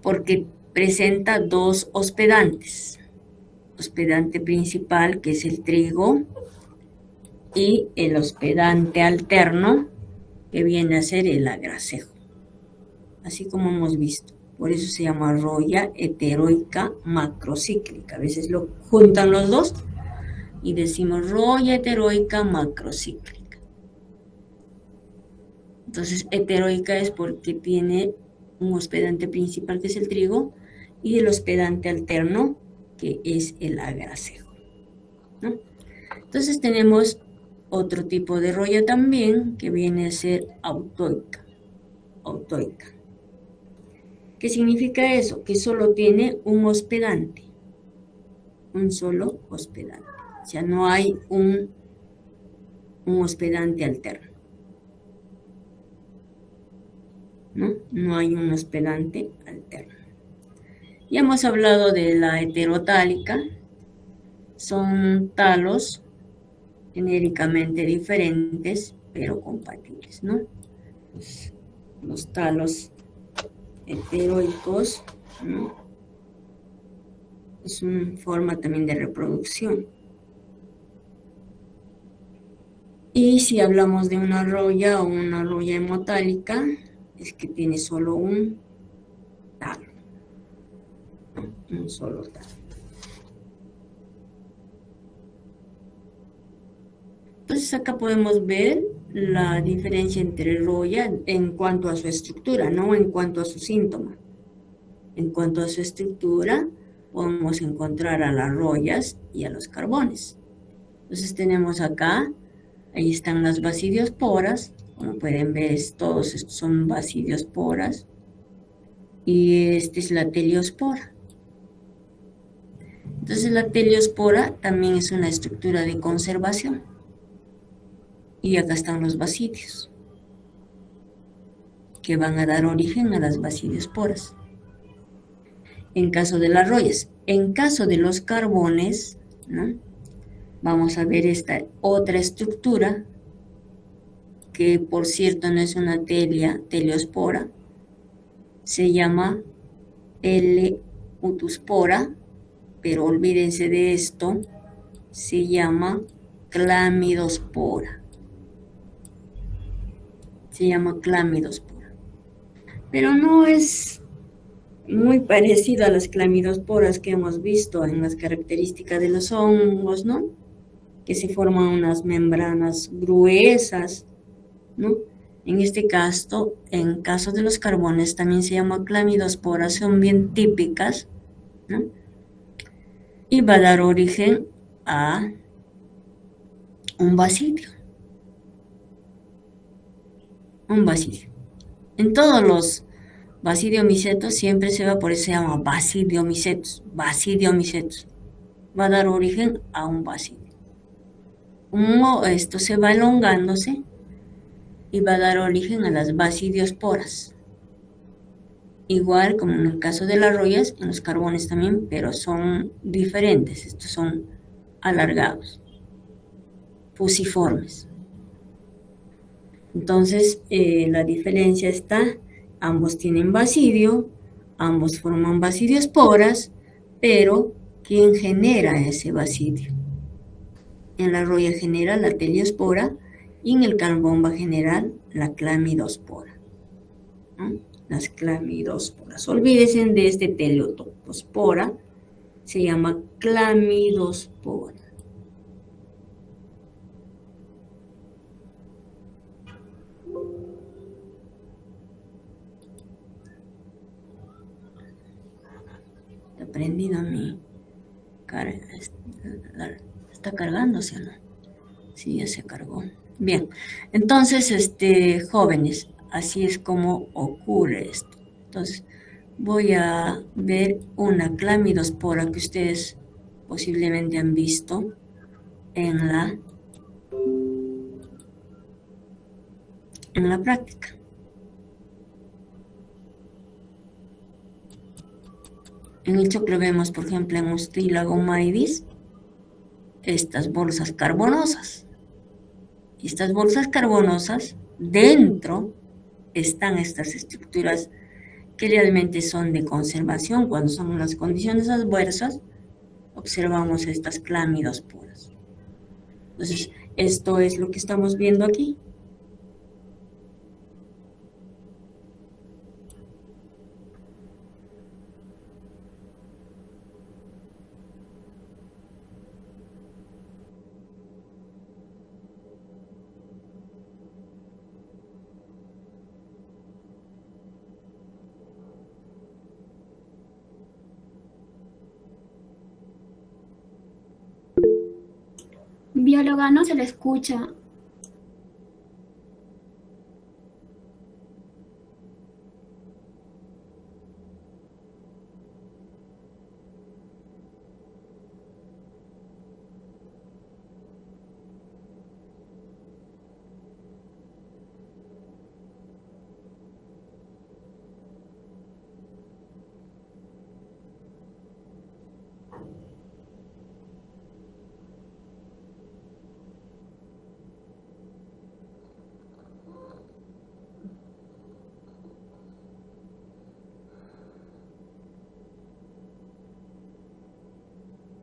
Porque presenta 2 hospedantes. Hospedante principal, que es el trigo, y el hospedante alterno, que viene a ser el agracejo. Así como hemos visto. Por eso se llama roya heteroica macrocíclica. A veces lo juntan los dos y decimos roya heteroica macrocíclica. Entonces, heteroica es porque tiene un hospedante principal, que es el trigo, y el hospedante alterno, que es el agracejo, ¿no? Entonces tenemos otro tipo de roya también, que viene a ser autoica. Autoica. ¿Qué significa eso? Que solo tiene un hospedante. Un solo hospedante. O sea, no hay un hospedante alterno. ¿No? No hay un hospedante alterno. Ya hemos hablado de la heterotálica. Son talos genéricamente diferentes, pero compatibles, ¿no? Pues, los talos heteroicos, ¿no? Es una forma también de reproducción. Y si hablamos de una roya o una roya hemotálica, es que tiene solo un talo, ¿no? Un solo talo. Entonces acá podemos ver la diferencia entre roya en cuanto a su estructura, no en cuanto a su síntoma. En cuanto a su estructura, podemos encontrar a las royas y a los carbones. Entonces tenemos acá, ahí están las basidiosporas, como pueden ver, todos estos son basidiosporas, y esta es la teliospora. Entonces la teliospora también es una estructura de conservación. Y acá están los basidios, que van a dar origen a las basidiosporas. En caso de las royas. En caso de los carbones, ¿no? Vamos a ver esta otra estructura, que por cierto no es una teliospora, se llama L-utuspora, pero olvídense de esto, se llama clamidospora. Se llama clamidospora. Pero no es muy parecido a las clamidosporas que hemos visto en las características de los hongos, ¿no? Que se forman unas membranas gruesas, ¿no? En caso de los carbones también se llama clamidosporas, son bien típicas, ¿no? Y va a dar origen a un basidio. Un basidio. En todos los basidiomicetos siempre se va, por eso se llama basidiomicetos. Basidiomicetos. Va a dar origen a un basidio. Esto se va elongándose y va a dar origen a las basidiosporas. Igual como en el caso de las rollas, en los carbones también, pero son diferentes. Estos son alargados, fusiformes. Entonces, la diferencia está, ambos tienen basidio, ambos forman basidiosporas, pero ¿quién genera ese basidio? En la roya genera la teliospora y en el carbón va a generar la clamidospora, ¿no? Las clamidosporas. Olvídense de este teliotopospora, se llama clamidospora. Está prendido mi cara. Está cargándose, ¿no? Sí, ya se cargó. Bien, entonces, jóvenes, así es como ocurre esto. Entonces, voy a ver una clamidospora que ustedes posiblemente han visto en la práctica. En el choclo vemos, por ejemplo, en Ustilago maidis, estas bolsas carbonosas. Y estas bolsas carbonosas, dentro están estas estructuras que realmente son de conservación. Cuando son las condiciones adversas, observamos estas clamidosporas. Entonces, esto es lo que estamos viendo aquí. Bióloga, no se le escucha.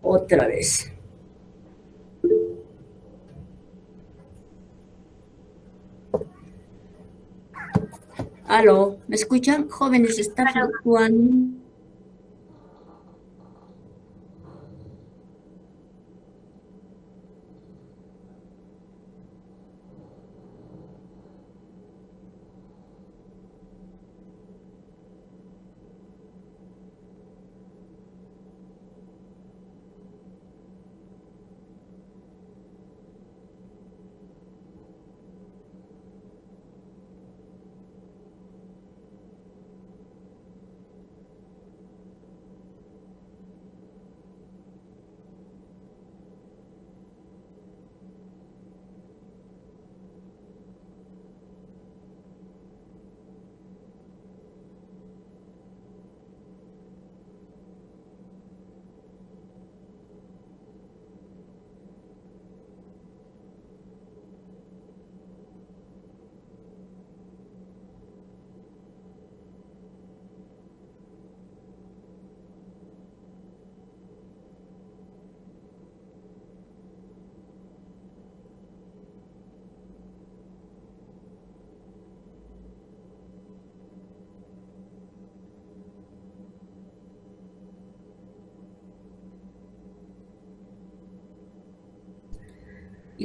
Otra vez. Aló, ¿me escuchan? Jóvenes, está fluctuando.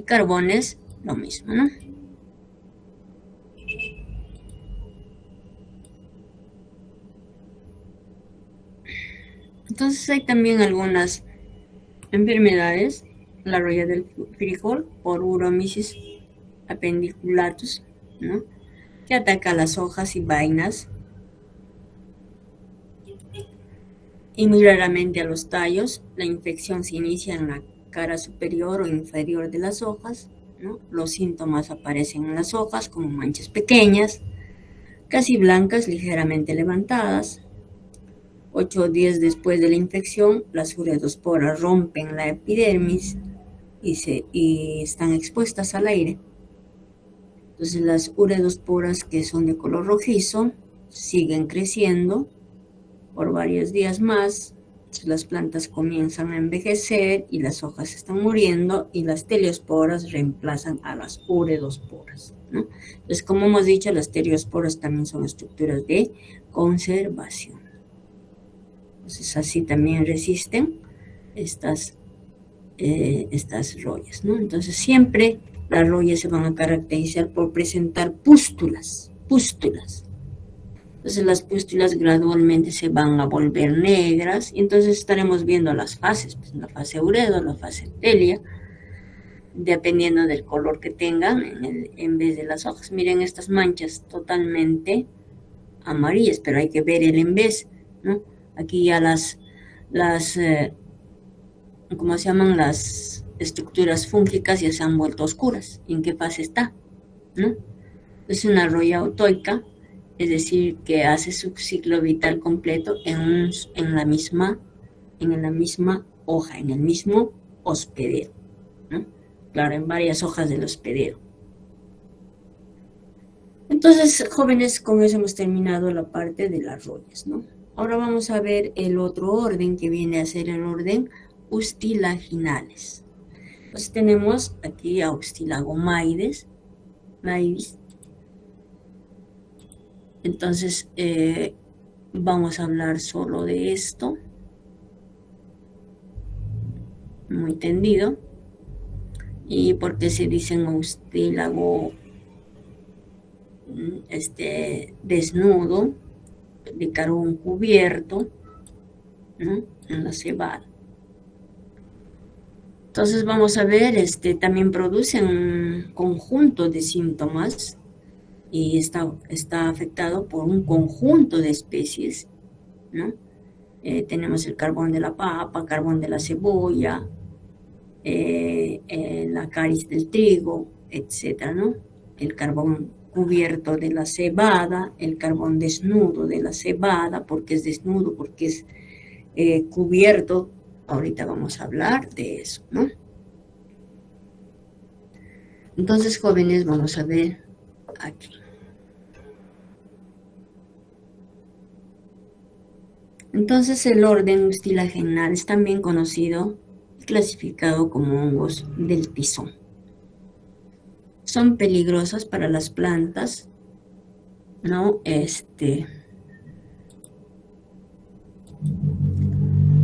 Y carbones, lo mismo, ¿no? Entonces hay también algunas enfermedades, la roya del frijol por Uromyces appendiculatus, ¿no? Que ataca las hojas y vainas y muy raramente a los tallos. La infección se inicia en la cara superior o inferior de las hojas, ¿no? Los síntomas aparecen en las hojas como manchas pequeñas, casi blancas, ligeramente levantadas. 8 días después de la infección, las ureosporas rompen la epidermis y están expuestas al aire. Entonces las ureosporas, que son de color rojizo, siguen creciendo por varios días más. Entonces, las plantas comienzan a envejecer y las hojas están muriendo y las teliosporas reemplazan a las ureosporas, ¿no? Entonces, como hemos dicho, las teliosporas también son estructuras de conservación. Entonces así también resisten estas rollas, ¿no? Entonces siempre las rollas se van a caracterizar por presentar pústulas. Entonces las pústulas gradualmente se van a volver negras y entonces estaremos viendo las fases, pues, la fase uredo, la fase telia, dependiendo del color que tengan en vez de las hojas. Miren estas manchas totalmente amarillas, pero hay que ver el en vez, ¿no? Aquí ya ¿cómo se llaman? Las estructuras fúngicas ya se han vuelto oscuras. ¿En qué fase está? ¿No? Es una roya autoica, es decir, que hace su ciclo vital completo en la misma hoja, en el mismo hospedero, ¿no? Claro, en varias hojas del hospedero. Entonces, jóvenes, con eso hemos terminado la parte de las rollas, ¿no? Ahora vamos a ver el otro orden, que viene a ser el orden ustilaginales. Entonces tenemos aquí a Ustilagomaides. Entonces vamos a hablar solo de esto, muy tendido. ¿Y por qué se dicen Ustilago desnudo, de carbón cubierto, ¿no? En la cebada? Entonces vamos a ver, también producen un conjunto de síntomas y está afectado por un conjunto de especies, ¿no? Tenemos el carbón de la papa, carbón de la cebolla, la cariz del trigo, etcétera, ¿no? El carbón cubierto de la cebada, el carbón desnudo de la cebada, porque es desnudo, porque es cubierto. Ahorita vamos a hablar de eso, ¿no? Entonces, jóvenes, vamos a ver aquí. Entonces, el orden ustilaginal es también conocido y clasificado como hongos del tizón. Son peligrosas para las plantas, ¿no?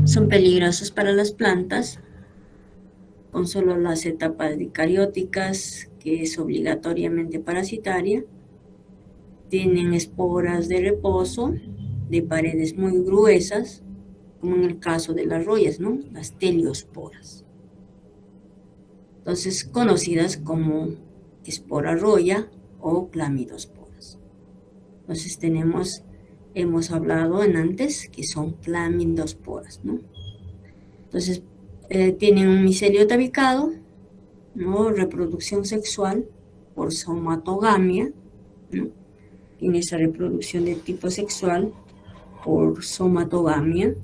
Son peligrosas para las plantas con solo las etapas dicarióticas, que es obligatoriamente parasitaria. Tienen esporas de reposo, de paredes muy gruesas, como en el caso de las rollas, ¿no? Las teliosporas. Entonces, conocidas como espora roya o clamidosporas. Entonces hemos hablado antes que son clamidosporas, ¿no? Entonces, tienen un micelio tabicado, ¿no? Reproducción sexual por somatogamia, ¿no? Tiene esa reproducción de tipo sexual por somatogamia,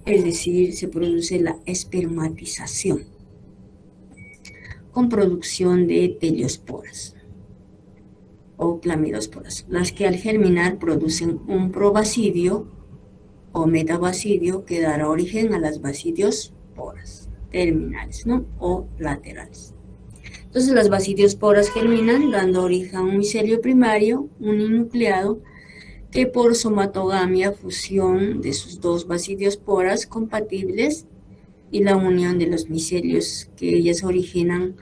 es decir, se produce la espermatización con producción de teliosporas o clamidosporas, las que al germinar producen un probasidio o metabasidio que dará origen a las basidiosporas terminales, ¿no? O laterales. Entonces las basidiosporas germinan dando origen a un micelio primario uninucleado que por somatogamia, fusión de sus dos basidiosporas compatibles y la unión de los micelios que ellas originan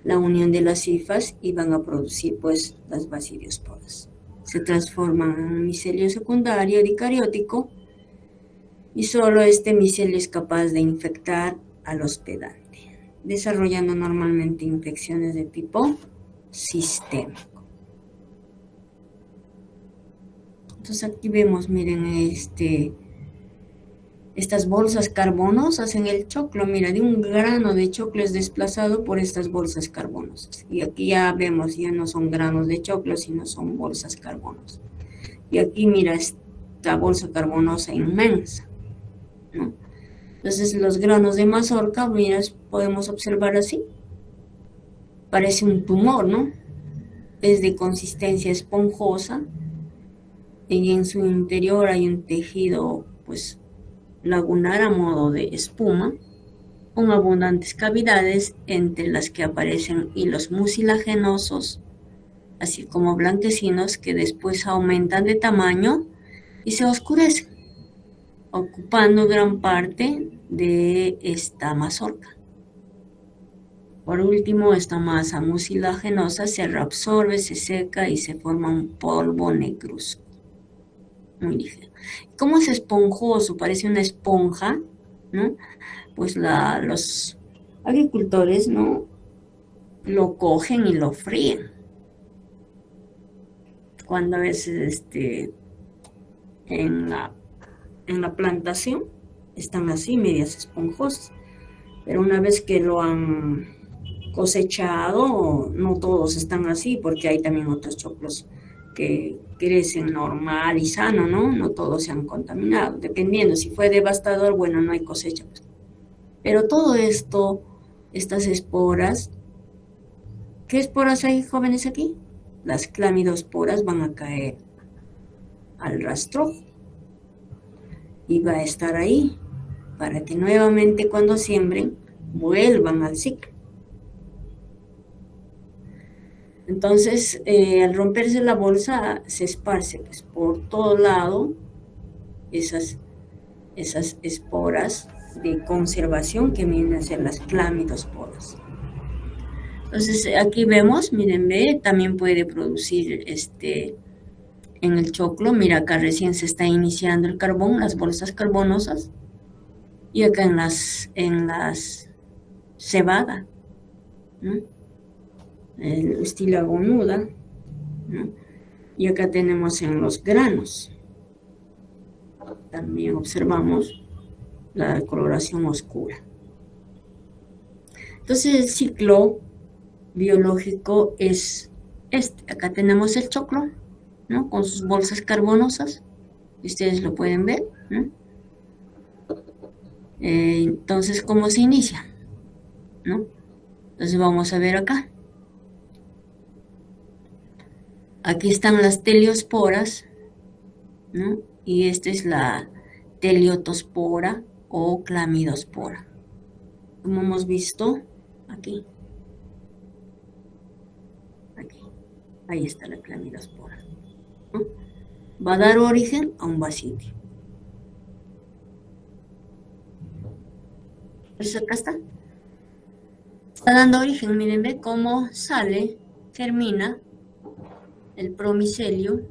la unión de las hifas y van a producir pues las basidiosporas. Se transforman en un micelio secundario dicariótico y solo este micelio es capaz de infectar al hospedante, desarrollando normalmente infecciones de tipo sistémico. Entonces aquí vemos, miren, estas bolsas carbonosas en el choclo, mira, de un grano de choclo es desplazado por estas bolsas carbonosas. Y aquí ya vemos, ya no son granos de choclo, sino son bolsas carbonosas. Y aquí mira esta bolsa carbonosa inmensa, ¿no? Entonces los granos de mazorca, mira, podemos observar así. Parece un tumor, ¿no? Es de consistencia esponjosa y en su interior hay un tejido, pues, lagunar a modo de espuma, con abundantes cavidades entre las que aparecen hilos mucilagenosos, así como blanquecinos que después aumentan de tamaño y se oscurecen, ocupando gran parte de esta mazorca. Por último, esta masa mucilagenosa se reabsorbe, se seca y se forma un polvo negruzco, muy ligero. Como es esponjoso, parece una esponja, ¿no? Pues los agricultores, ¿no?, lo cogen y lo fríen. Cuando a veces en la plantación están así, medias esponjosas. Pero una vez que lo han cosechado, no todos están así, porque hay también otros choclos que crecen normal y sano, ¿no? No todos se han contaminado. Dependiendo, si fue devastador, bueno, no hay cosecha. Pero todo esto, estas esporas, ¿qué esporas hay, jóvenes, aquí? Las clamidosporas van a caer al rastrojo y va a estar ahí para que nuevamente cuando siembren vuelvan al ciclo. Entonces, al romperse la bolsa, se esparce pues, por todo lado esas esporas de conservación que vienen a ser las clamidosporas. Entonces, aquí vemos, miren, ve, también puede producir en el choclo. Mira, acá recién se está iniciando el carbón, las bolsas carbonosas, y acá en las cebada, ¿no?, el estilo agonuda, ¿no? Y acá tenemos en los granos. También observamos la coloración oscura. Entonces el ciclo biológico es acá tenemos el choclo, ¿no?, con sus bolsas carbonosas. Ustedes lo pueden ver, ¿no? Entonces, ¿cómo se inicia?, ¿no? Entonces vamos a ver acá. Aquí están las teliosporas, ¿no? Y esta es la teliotospora o clamidospora. Como hemos visto, aquí. Ahí está la clamidospora, ¿no? Va a dar origen a un basidio. Entonces acá está. Está dando origen, miren, ve cómo sale, germina el promicelio,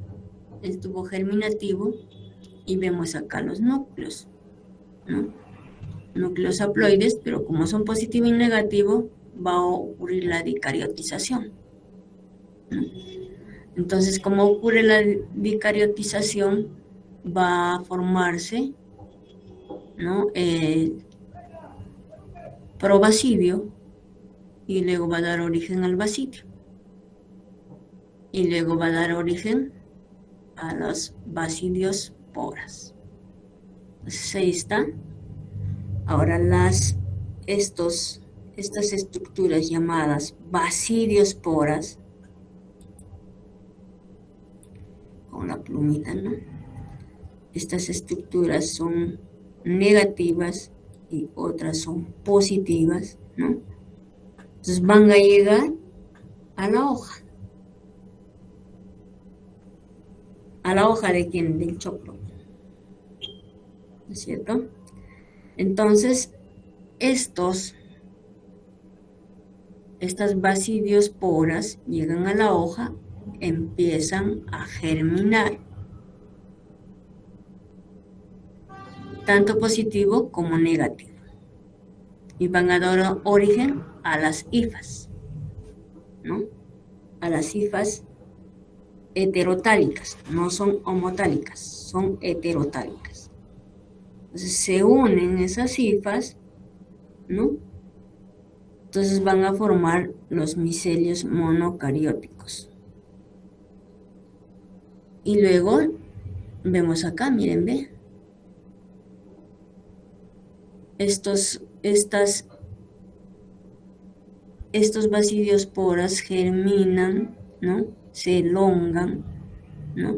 el tubo germinativo, y vemos acá los núcleos, ¿no? Núcleos haploides, pero como son positivo y negativo, va a ocurrir la dicariotización, ¿no? Entonces, como ocurre la dicariotización, va a formarse, ¿no?, el probasidio, y luego va a dar origen al basidio. Y luego va a dar origen a los basidiosporas. Entonces ahí está. Ahora estas estructuras llamadas basidiosporas, con la plumita, ¿no? Estas estructuras son negativas y otras son positivas, ¿no? Entonces van a llegar a la hoja. ¿A la hoja de quién? Del choclo, ¿no es cierto? Entonces, estos estas basidiosporas llegan a la hoja, empiezan a germinar, tanto positivo como negativo, y van a dar origen a las hifas, ¿no? A las hifas heterotálicas, no son homotálicas, son heterotálicas. Entonces se unen esas hifas, ¿no? Entonces van a formar los micelios monocarióticos. Y luego vemos acá, miren, ve. Estos basidiosporas germinan, ¿no? Se elongan, ¿no?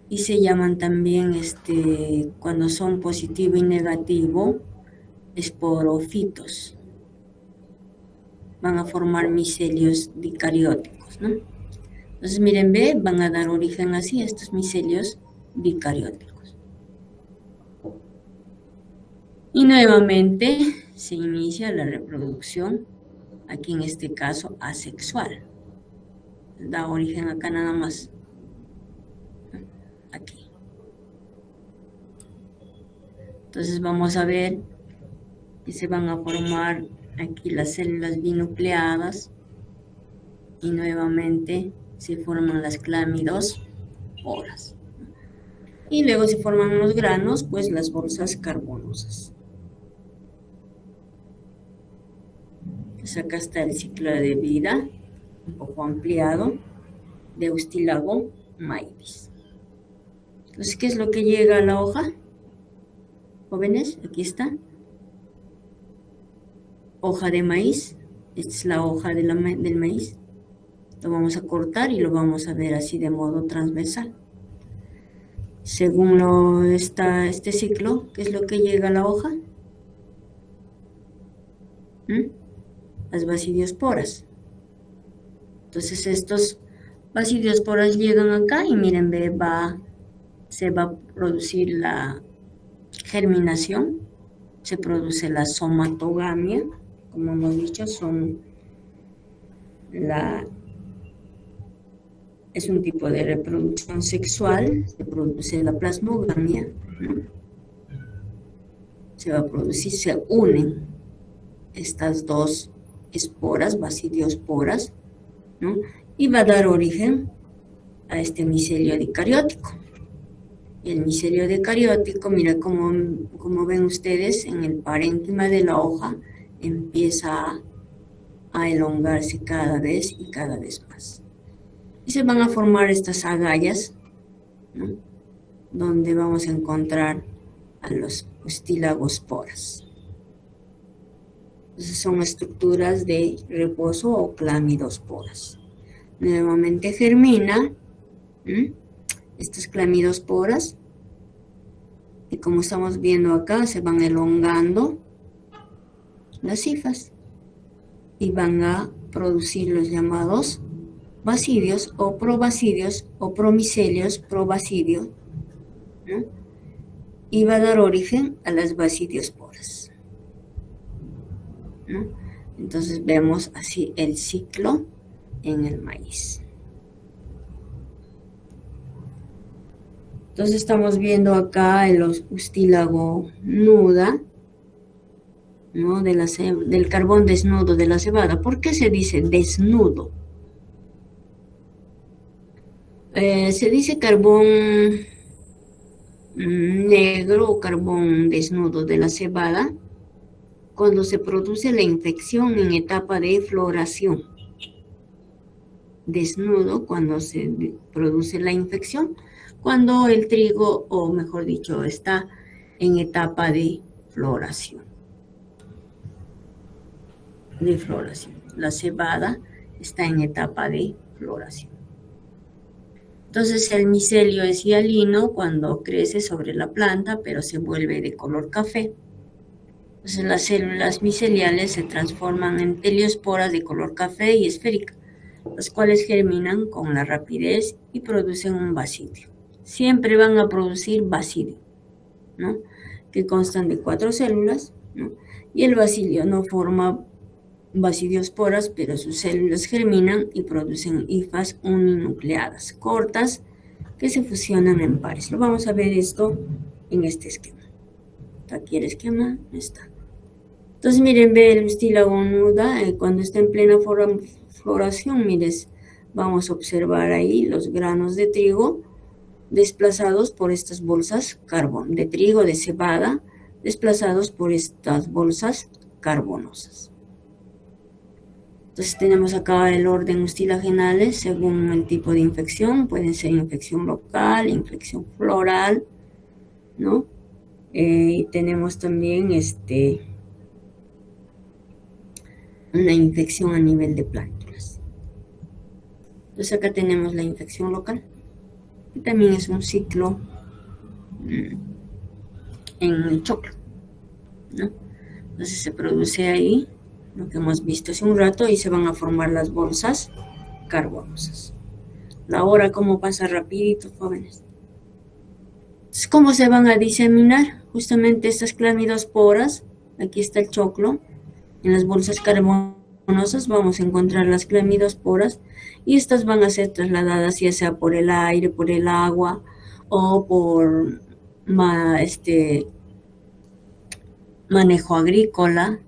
Y se llaman también, cuando son positivo y negativo, esporofitos. Van a formar micelios dicarióticos, ¿no? Entonces, miren, ve, van a dar origen así a estos micelios dicarióticos. Y nuevamente se inicia la reproducción, aquí en este caso asexual. Da origen acá nada más, aquí. Entonces vamos a ver que se van a formar aquí las células binucleadas y nuevamente se forman las clamidosporas. Y luego se forman los granos, pues las bolsas carbonosas. Pues acá está el ciclo de vida, un poco ampliado, de Ustilago maibis. Entonces, ¿qué es lo que llega a la hoja? Jóvenes, aquí está. Hoja de maíz, esta es la hoja del maíz. Lo vamos a cortar y lo vamos a ver así de modo transversal. Según este ciclo, ¿qué es lo que llega a la hoja? Las basidiosporas. Entonces estos basidiosporas llegan acá y miren, ve, se va a producir la germinación, se produce la somatogamia, como hemos dicho, es un tipo de reproducción sexual, se produce la plasmogamia, ¿no? Se va a producir, se unen estas dos esporas, basidiosporas, ¿no? Y va a dar origen a este micelio dicariótico. Y el micelio dicariótico, mira como ven ustedes, en el parénquima de la hoja empieza a elongarse cada vez y cada vez más. Y se van a formar estas agallas, ¿no? Donde vamos a encontrar a los ustilagosporas. Entonces son estructuras de reposo o clamidosporas. Nuevamente germina estas clamidosporas y como estamos viendo acá se van elongando las hifas y van a producir los llamados basidios o probasidios o promicelios probasidio, ¿no? Y va a dar origen a las basidiosporas, ¿no? Entonces vemos así el ciclo en el maíz. Entonces estamos viendo acá el ustílago nuda, ¿no? Del carbón desnudo de la cebada. ¿Por qué se dice desnudo? Se dice carbón negro o carbón desnudo de la cebada cuando se produce la infección en etapa de floración. Desnudo cuando se produce la infección, cuando el trigo, o mejor dicho, está en etapa de floración. La cebada está en etapa de floración. Entonces el micelio es hialino cuando crece sobre la planta, pero se vuelve de color café. Entonces las células miceliales se transforman en teliosporas de color café y esférica, las cuales germinan con la rapidez y producen un basidio. Siempre van a producir basidio, ¿no? Que constan de 4 células, ¿no? Y el basidio no forma basidiosporas, pero sus células germinan y producen hifas uninucleadas cortas que se fusionan en pares. Lo vamos a ver esto en este esquema. Aquí el esquema está. Entonces, miren, ve el mucílago nuda, cuando está en plena floración, mires, vamos a observar ahí los granos de trigo desplazados por estas bolsas de trigo, de cebada, desplazados por estas bolsas carbonosas. Entonces tenemos acá el orden mucilaginales según el tipo de infección. Pueden ser infección local, infección floral, ¿no? Y tenemos también una infección a nivel de plántulas. Entonces acá tenemos la infección local, que también es un ciclo en el choclo, ¿no? Entonces se produce ahí lo que hemos visto hace un rato y se van a formar las bolsas carbonosas. La hora cómo pasa rapidito, jóvenes. Entonces, ¿cómo se van a diseminar? Justamente estas clamidosporas, aquí está el choclo, en las bolsas carbonosas vamos a encontrar las clamidosporas y estas van a ser trasladadas ya sea por el aire, por el agua o por manejo agrícola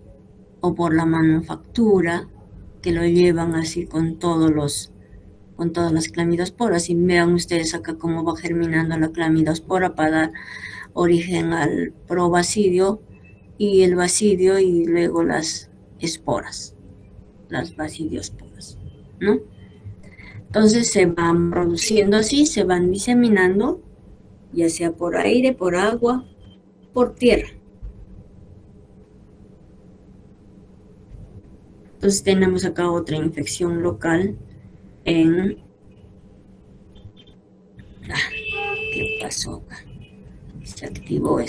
o por la manufactura, que lo llevan así con todas las clamidosporas. Y vean ustedes acá cómo va germinando la clamidospora para dar origen al probasidio y el basidio y luego las esporas, las basidiosporas, ¿no? Entonces se van produciendo así, se van diseminando, ya sea por aire, por agua, por tierra. Entonces tenemos acá otra infección local ¿qué pasó acá? Se activó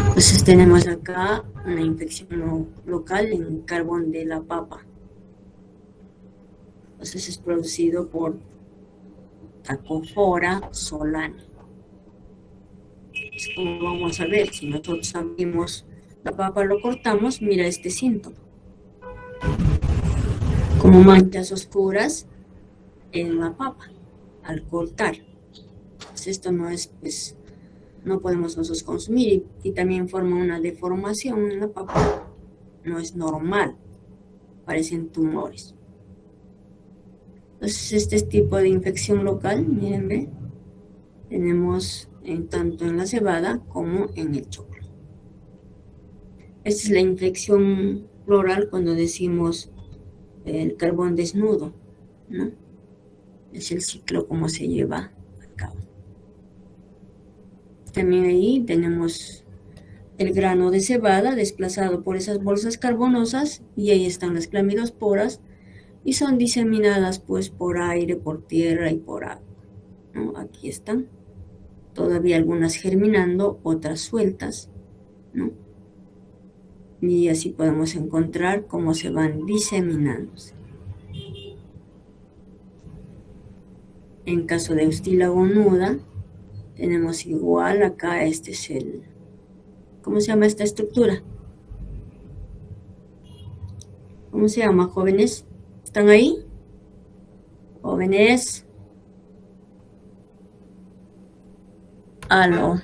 Entonces tenemos acá una infección local en carbón de la papa. Entonces es producido por Tacofora solani. Es como vamos a ver, si nosotros abrimos la papa, lo cortamos, mira este síntoma. Como manchas oscuras en la papa al cortar. Pues esto no es, pues, no podemos nosotros consumir y también forma una deformación en la papa. No es normal, parecen tumores. Entonces este tipo de infección local, miren, ve, tenemos tanto en la cebada como en el choclo. Esta es la infección floral cuando decimos el carbón desnudo, ¿no? Es el ciclo como se lleva a cabo. También ahí tenemos el grano de cebada desplazado por esas bolsas carbonosas y ahí están las clamidosporas y son diseminadas pues por aire, por tierra y por agua, ¿no? Aquí están, todavía algunas germinando, otras sueltas, ¿no? Y así podemos encontrar cómo se van diseminándose. En caso de Eustilago nuda, tenemos igual acá, este es ¿cómo se llama esta estructura? ¿Cómo se llama, jóvenes? ¿Están ahí? Jóvenes. Aló.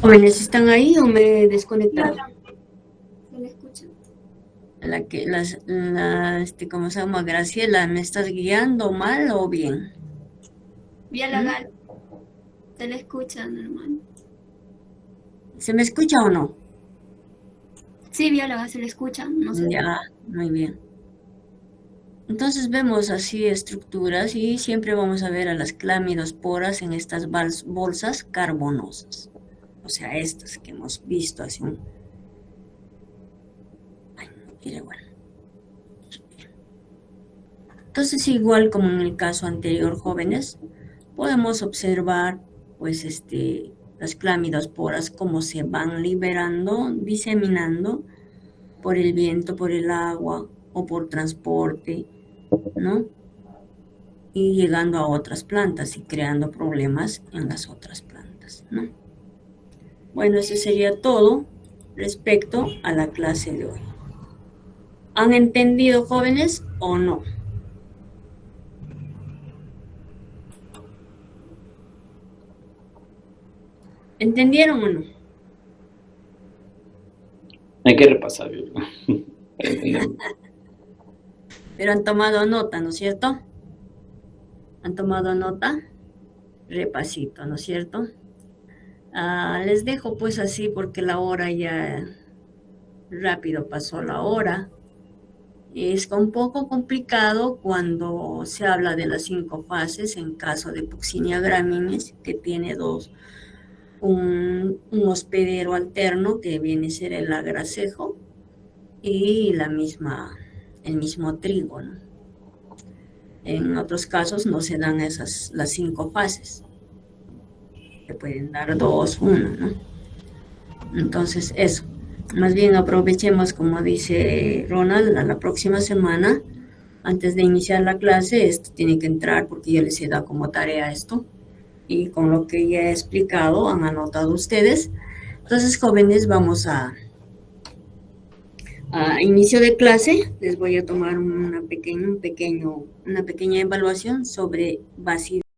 Jóvenes, ¿están ahí o me desconectaron? ¿Se le escucha? ¿Cómo se llama? Graciela, ¿me estás guiando mal o bien? Bióloga, se le escucha normal. ¿Se me escucha o no? Sí, bióloga, se le escucha. No sé. Ya, muy bien. Entonces vemos así estructuras y siempre vamos a ver a las clamidosporas en estas bolsas carbonosas. O sea, estas que hemos visto hace un... Ay, no quiere, bueno. Entonces, igual como en el caso anterior, jóvenes, podemos observar, pues, las clamidosporas cómo se van liberando, diseminando por el viento, por el agua o por transporte, ¿no? Y llegando a otras plantas y creando problemas en las otras plantas, ¿no? Bueno, eso sería todo respecto a la clase de hoy. ¿Han entendido, jóvenes, o no? ¿Entendieron o no? Hay que repasar. Para entender. Pero han tomado nota, ¿no es cierto? ¿Han tomado nota? Repasito, ¿no es cierto? Les dejo pues así porque la hora ya rápido pasó la hora. Es un poco complicado cuando se habla de las 5 fases en caso de Puccinia graminis, que tiene un hospedero alterno que viene a ser el agracejo y el mismo trigo, ¿no? En otros casos no se dan las 5 fases. Se pueden dar 2, 1, ¿no? Entonces eso. Más bien aprovechemos, como dice Ronald, a la próxima semana, antes de iniciar la clase, esto tiene que entrar porque yo les he dado como tarea esto. Y con lo que ya he explicado, han anotado ustedes. Entonces, jóvenes, vamos a inicio de clase. Les voy a tomar una pequeña evaluación sobre vacidad.